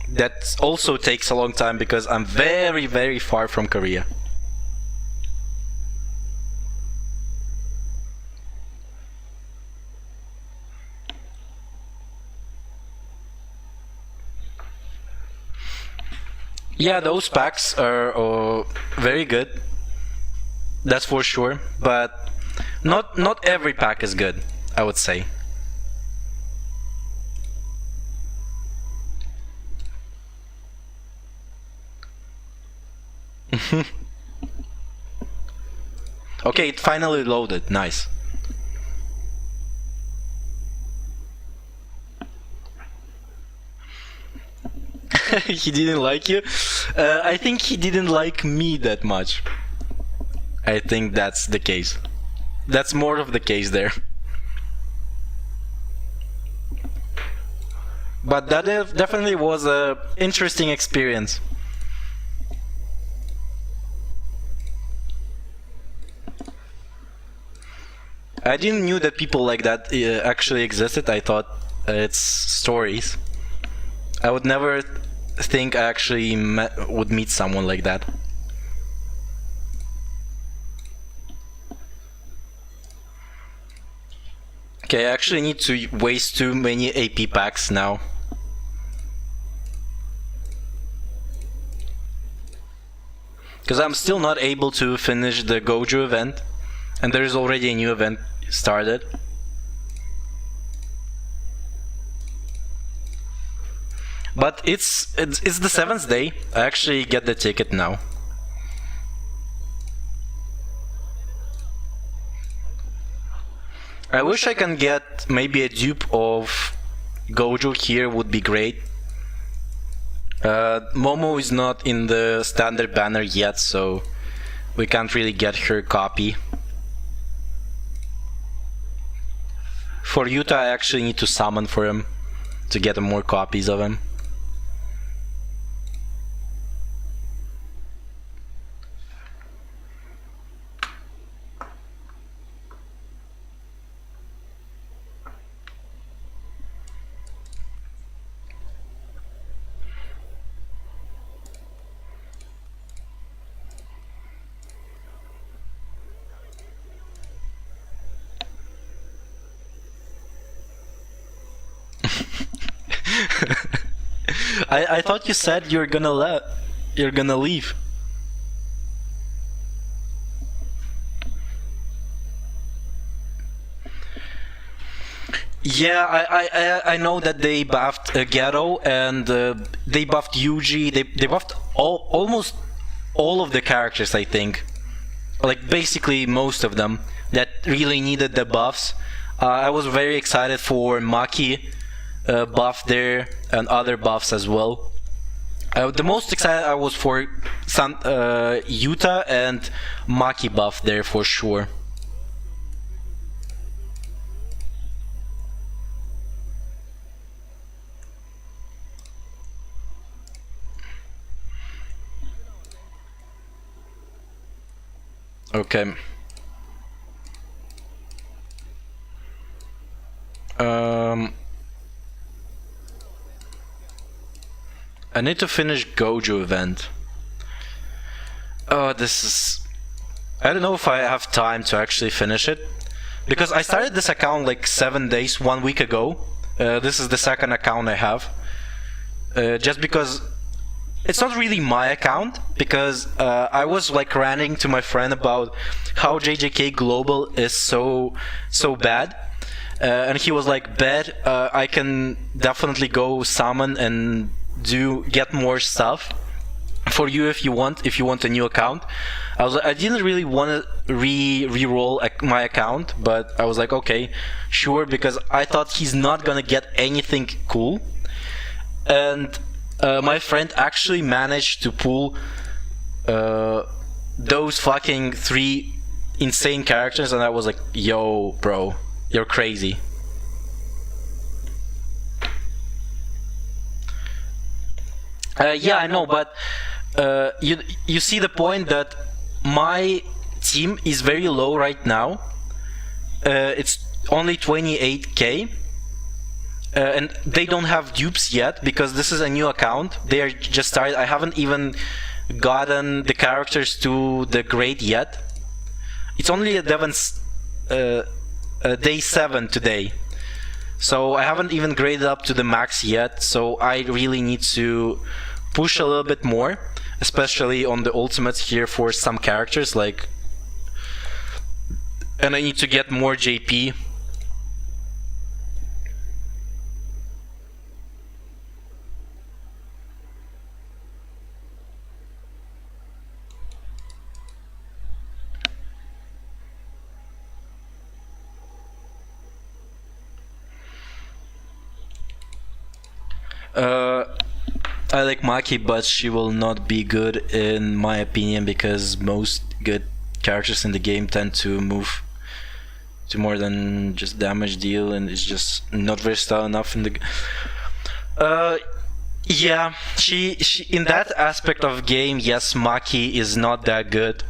That also takes a long time because I'm very, very far from Korea. Yeah, those packs are very good. That's for sure, but not every pack is good, I would say. Okay, it finally loaded. Nice. He didn't like you. I think he didn't like me that much. I think that's the case. That's more of the case there. But that definitely was a interesting experience. I didn't knew that people like that actually existed. I thought it's stories. I would never think I actually would meet someone like that. Okay, I actually need to waste too many AP packs now. Because I'm still not able to finish the Goju event, and there is already a new event started. But it's the 7th day. I actually get the ticket now. I wish I can get maybe a dupe of Gojo here, would be great. Momo is not in the standard banner yet, so we can't really get her copy. For Yuta, I actually need to summon for him to get more copies of him. I thought you said you're gonna leave. Yeah, I know that they buffed Ghetto and they buffed Yuji. They buffed almost all of the characters, I think. Like basically most of them that really needed the buffs. I was very excited for Maki buff there and other buffs as well. The most excited I was for Yuta and Maki buff there for sure. Okay. I need to finish Gojo event. Oh, this is... I don't know if I have time to actually finish it. Because I started this account like 7 days, 1 week ago. This is the second account I have. Just because... It's not really my account, because I was like ranting to my friend about how JJK Global is so bad. And he was like, "Bet I can definitely go summon and get more stuff for you if you want a new account." I didn't really want to re-roll my account, but I was like, okay, sure, because I thought he's not gonna get anything cool. And my friend actually managed to pull those fucking 3 insane characters, and I was like, yo, bro, you're crazy. Yeah, I know, but you see the point that my team is very low right now. It's only 28k. And they don't have dupes yet because this is a new account. They are just started. I haven't even gotten the characters to the grade yet. It's only a Devon's day 7 today, so I haven't even graded up to the max yet. So I really need to push a little bit more, especially on the ultimates here for some characters like. And I need to get more JP. I like Maki, but she will not be good in my opinion because most good characters in the game tend to move to more than just damage deal, and it's just not versatile enough in the. Yeah, she in that aspect of game, yes, Maki is not that good.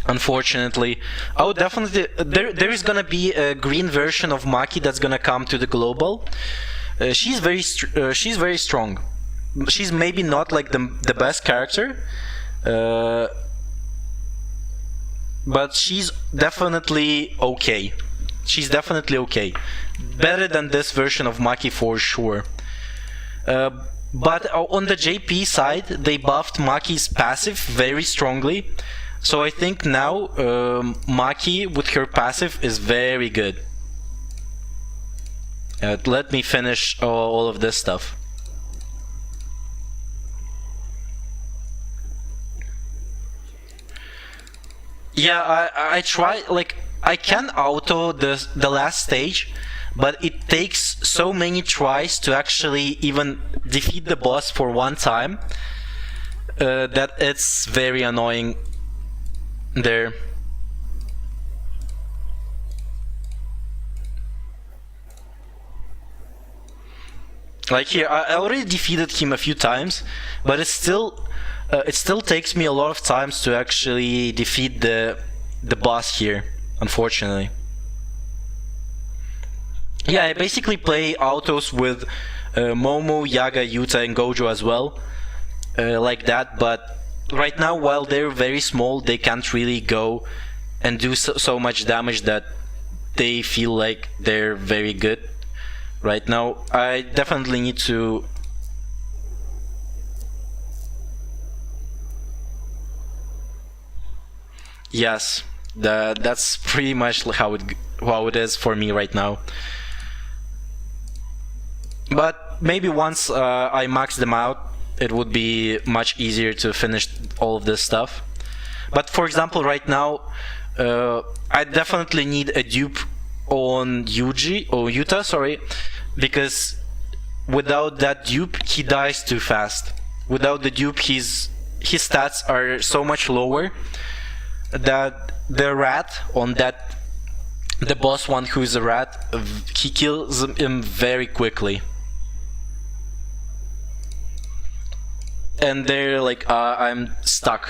Unfortunately, I would definitely there is gonna be a green version of Maki that's gonna come to the global. She's very strong. She's maybe not like the best character, but she's definitely okay. She's definitely okay. Better than this version of Maki for sure. But on the JP side, they buffed Maki's passive very strongly. So I think now Maki with her passive is very good. Let me finish all of this stuff. Yeah, I try, like, I can auto the last stage, but it takes so many tries to actually even defeat the boss for one time that it's very annoying there. Like here, I already defeated him a few times, but it still takes me a lot of times to actually defeat the boss here, unfortunately. Yeah, I basically play autos with Momo, Yaga, Yuta, and Gojo as well, like that. But right now, while they're very small, they can't really go and do so much damage that they feel like they're very good. Right now, I definitely need to. Yes, that's pretty much how it is for me right now. But maybe once I max them out, it would be much easier to finish all of this stuff. But for example, right now, I definitely need a dupe on Yuta, sorry, because without that dupe, he dies too fast. Without the dupe, his stats are so much lower that the rat on the boss one who is a rat, he kills him very quickly. And they're like, I'm stuck.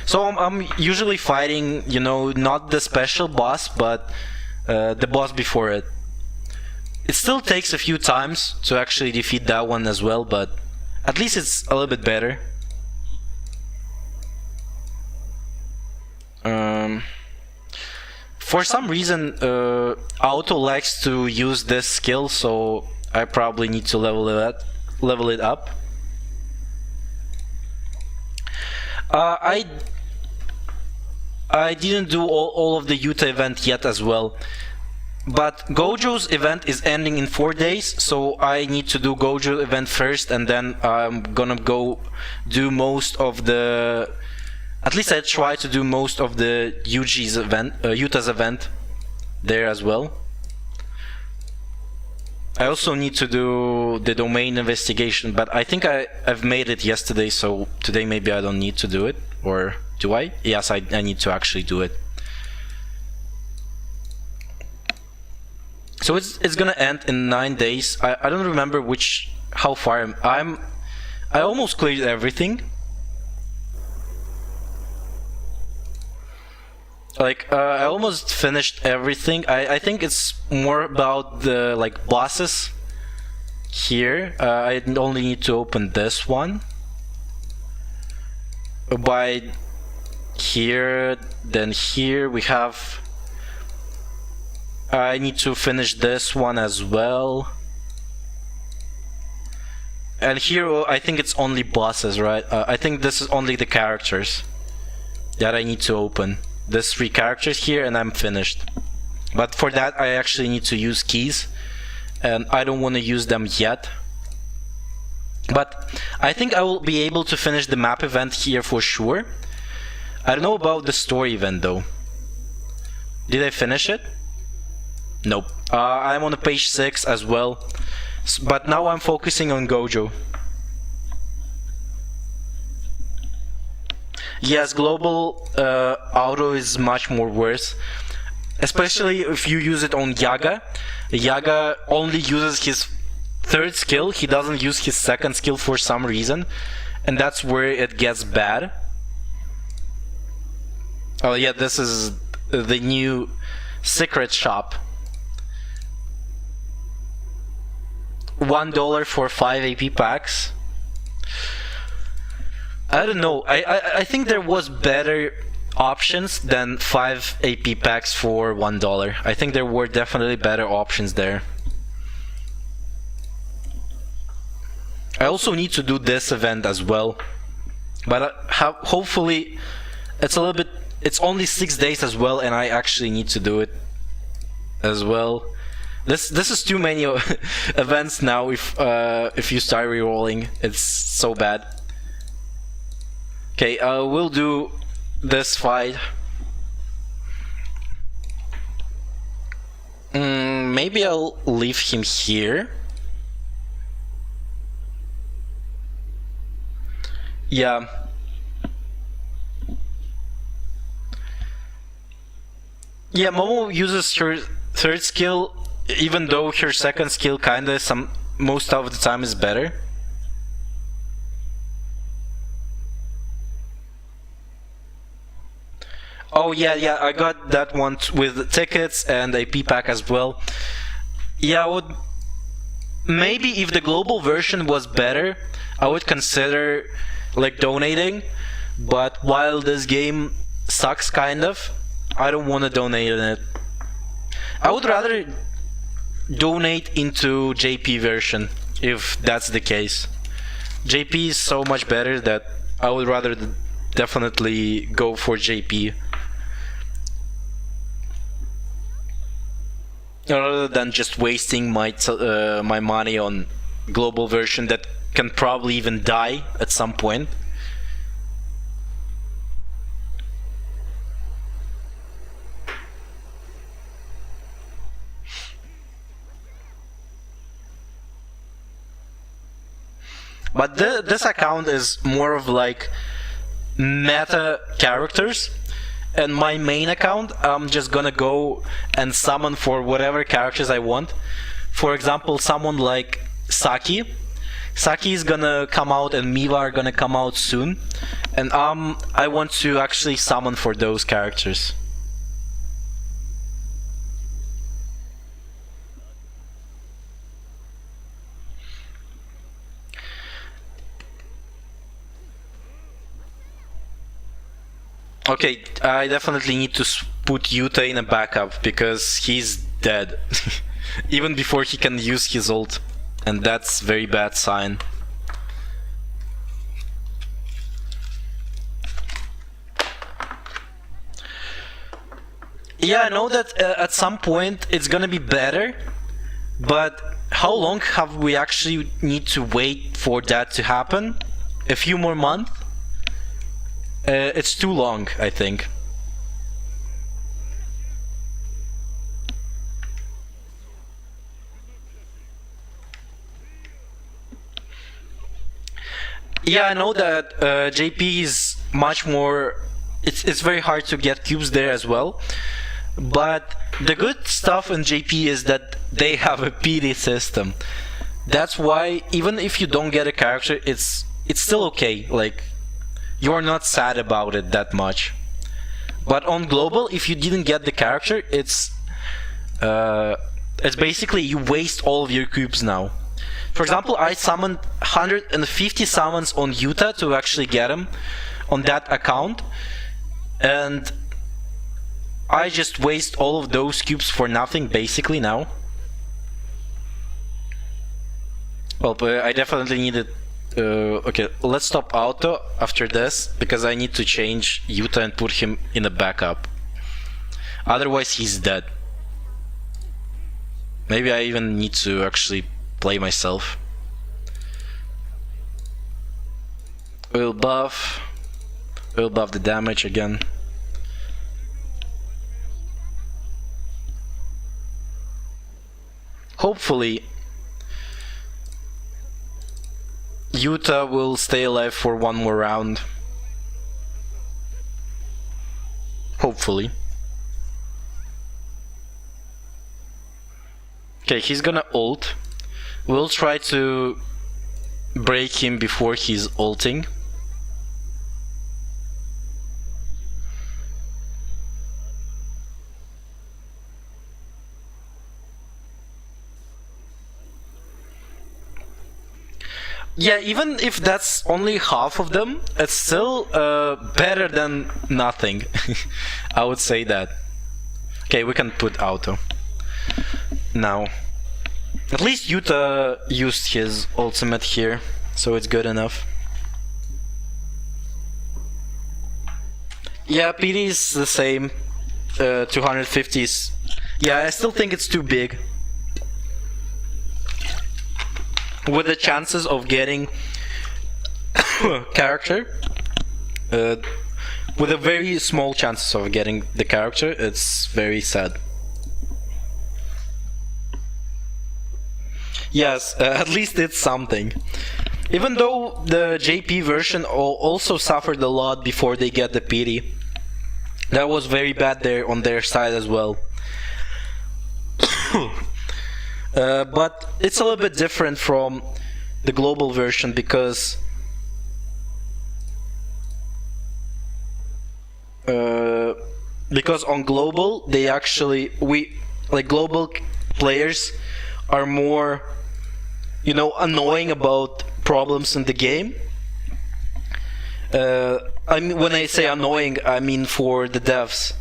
So I'm usually fighting, you know, not the special boss, but the boss before it. It still takes a few times to actually defeat that one as well, but at least it's a little bit better. For some reason, Auto likes to use this skill, so I probably need to level it up. I didn't do all of the Yuta event yet as well, but Gojo's event is ending in 4 days, so I need to do Gojo event first, and then I'm gonna go do most of the. At least I try to do most of the Yuta's event there as well. I also need to do the domain investigation, but I think I've made it yesterday, so today maybe I don't need to do it. Or do I? Yes, I need to actually do it. So it's gonna end in 9 days. I don't remember how far I almost cleared everything. Like I almost finished everything. I think it's more about the bosses here. I only need to open this one. By here, then here we have. I need to finish this one as well. And here I think it's only bosses, right? I think this is only the characters that I need to open. There's 3 characters here and I'm finished. But for that I actually need to use keys, and I don't want to use them yet. But I think I will be able to finish the map event here for sure. I don't know about the story event though. Did I finish it? Nope. I'm on page 6 as well. But now I'm focusing on Gojo. Yes, global auto is much more worse. Especially if you use it on Yaga. Yaga only uses his third skill, he doesn't use his second skill for some reason. And that's where it gets bad. Oh yeah, this is the new secret shop. $1 for 5 AP packs. I don't know. I think there was better options than 5 AP packs for $1. I think there were definitely better options there. I also need to do this event as well, but hopefully it's a little bit. It's only 6 days as well, and I actually need to do it as well. This is too many events now. If you start rerolling, it's so bad. Okay, we'll do this fight. Maybe I'll leave him here. Yeah. Yeah, Momo uses her third skill, even though her second skill kinda most of the time is better. Oh yeah, I got that one with tickets and a P pack as well. Yeah, I would maybe if the global version was better, I would consider like donating. But while this game sucks kind of, I don't want to donate in it. I would rather donate into JP version if that's the case. JP is so much better that I would rather definitely go for JP. Rather than just wasting my money on global version that can probably even die at some point. But this account is more of like meta characters. And my main account, I'm just gonna go and summon for whatever characters I want. For example, someone like Saki. Saki is gonna come out and Miva are gonna come out soon. And I want to actually summon for those characters. Okay, I definitely need to put Yuta in a backup because he's dead. Even before he can use his ult. And that's very bad sign. Yeah, I know that at some point it's gonna be better. But how long have we actually need to wait for that to happen? A few more months? It's too long, I think. Yeah, I know that JP is much more. It's very hard to get cubes there as well. But the good stuff in JP is that they have a PD system. That's why even if you don't get a character, it's still okay. Like, you're not sad about it that much. But on global, if you didn't get the character, it's basically you waste all of your cubes now. For example, I summoned 150 summons on Yuta to actually get him on that account, and I just waste all of those cubes for nothing basically now. Well, but I definitely needed. Okay, let's stop auto after this because I need to change Yuta and put him in a backup. Otherwise, he's dead. Maybe I even need to actually play myself. We'll buff the damage again. Hopefully Yuta will stay alive for one more round. Hopefully. Okay, he's gonna ult. We'll try to break him before he's ulting. Yeah, even if that's only half of them, it's still better than nothing. I would say that. Okay, we can put auto. Now. At least Yuta used his ultimate here, so it's good enough. Yeah, PD is the same. 250s. Yeah, I still think it's too big. With the chances of getting character, with a very small chances of getting the character, it's very sad. Yes, at least it's something. Even though the JP version also suffered a lot before they get the PD. That was very bad there on their side as well. But it's a little bit different from the global version because on global they actually global players are more, you know, annoying about problems in the game. I mean, when I say annoying, I mean for the devs,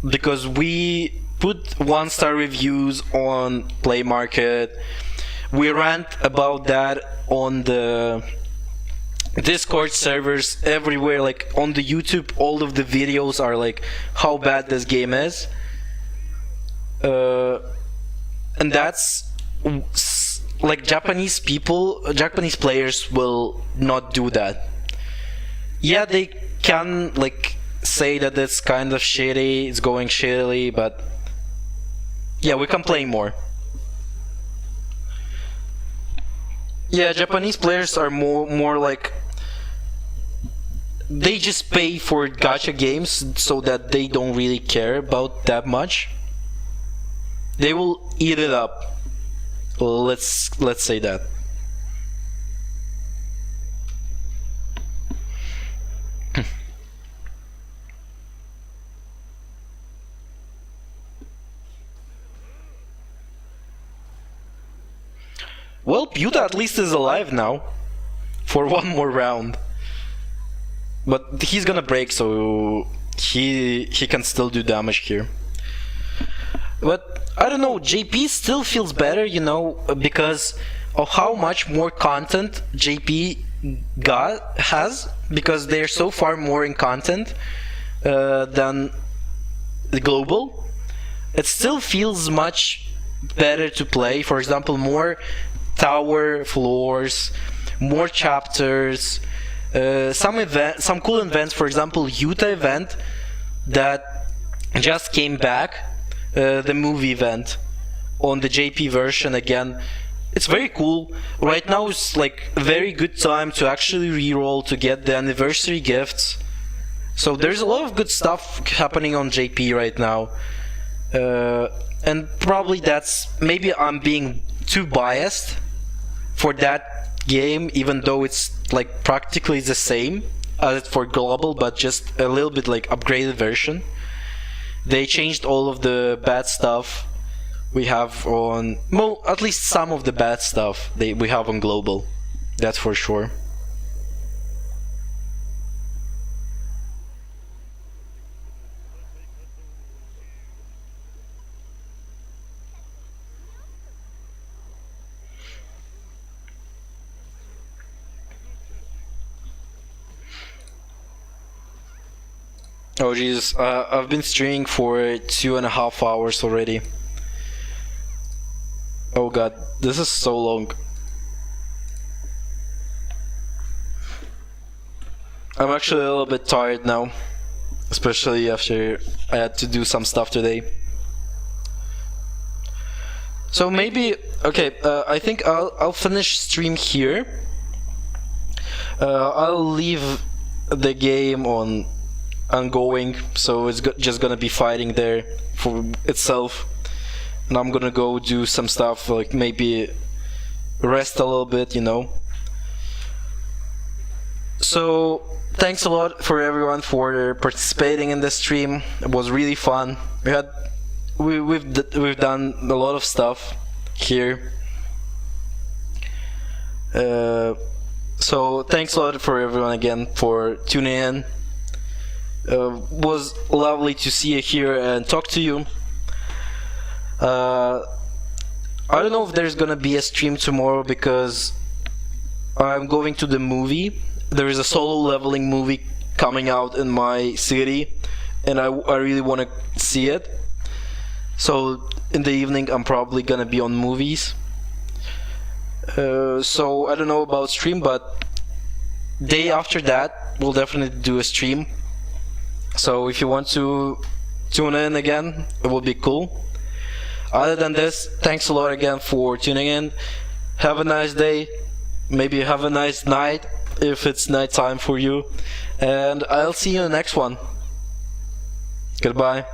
because we put 1-star reviews on Play Market. We rant about that on the Discord servers everywhere, like on the YouTube. All of the videos are like how bad this game is, and that's like Japanese players will not do that. Yeah, they can like say that it's kind of shitty, it's going shittily, but yeah, we can play more. Yeah, Japanese players are more like they just pay for gacha games, so that they don't really care about that much. They will eat it up. Let's say that. Well, Yuta at least is alive now for one more round. But he's gonna break, so he can still do damage here. But I don't know, JP still feels better, you know, because of how much more content JP has, because they're so far more in content than the global. It still feels much better to play. For example, more tower floors, more chapters, some cool events. For example, Yuta event that just came back, the movie event on the JP version again. It's very cool. Right now is like a very good time to actually reroll to get the anniversary gifts. So there's a lot of good stuff happening on JP right now. And probably that's, maybe I'm being too biased for that game, even though it's like practically the same as for global, but just a little bit like upgraded version. They changed all of the bad stuff we have on, well, at least some of the bad stuff we have on global, that's for sure. Oh jeez, I've been streaming for 2.5 hours already. Oh god, this is so long. I'm actually a little bit tired now, especially after I had to do some stuff today. So maybe okay. I think I'll finish stream here. I'll leave the game on ongoing, so it's just gonna be fighting there for itself, and I'm gonna go do some stuff, like maybe rest a little bit, you know. So thanks a lot for everyone for participating in this stream. It was really fun. We've done a lot of stuff here. So thanks a lot for everyone again for tuning in. Was lovely to see you here and talk to you. I don't know if there's gonna be a stream tomorrow because I'm going to the movie. There is a solo leveling movie coming out in my city, and I really want to see it. So in the evening I'm probably gonna be on movies. So I don't know about stream, but day after that we'll definitely do a stream. So if you want to tune in again, it will be cool. Other than this, thanks a lot again for tuning in. Have a nice day. Maybe have a nice night if it's nighttime for you. And I'll see you in the next one. Goodbye.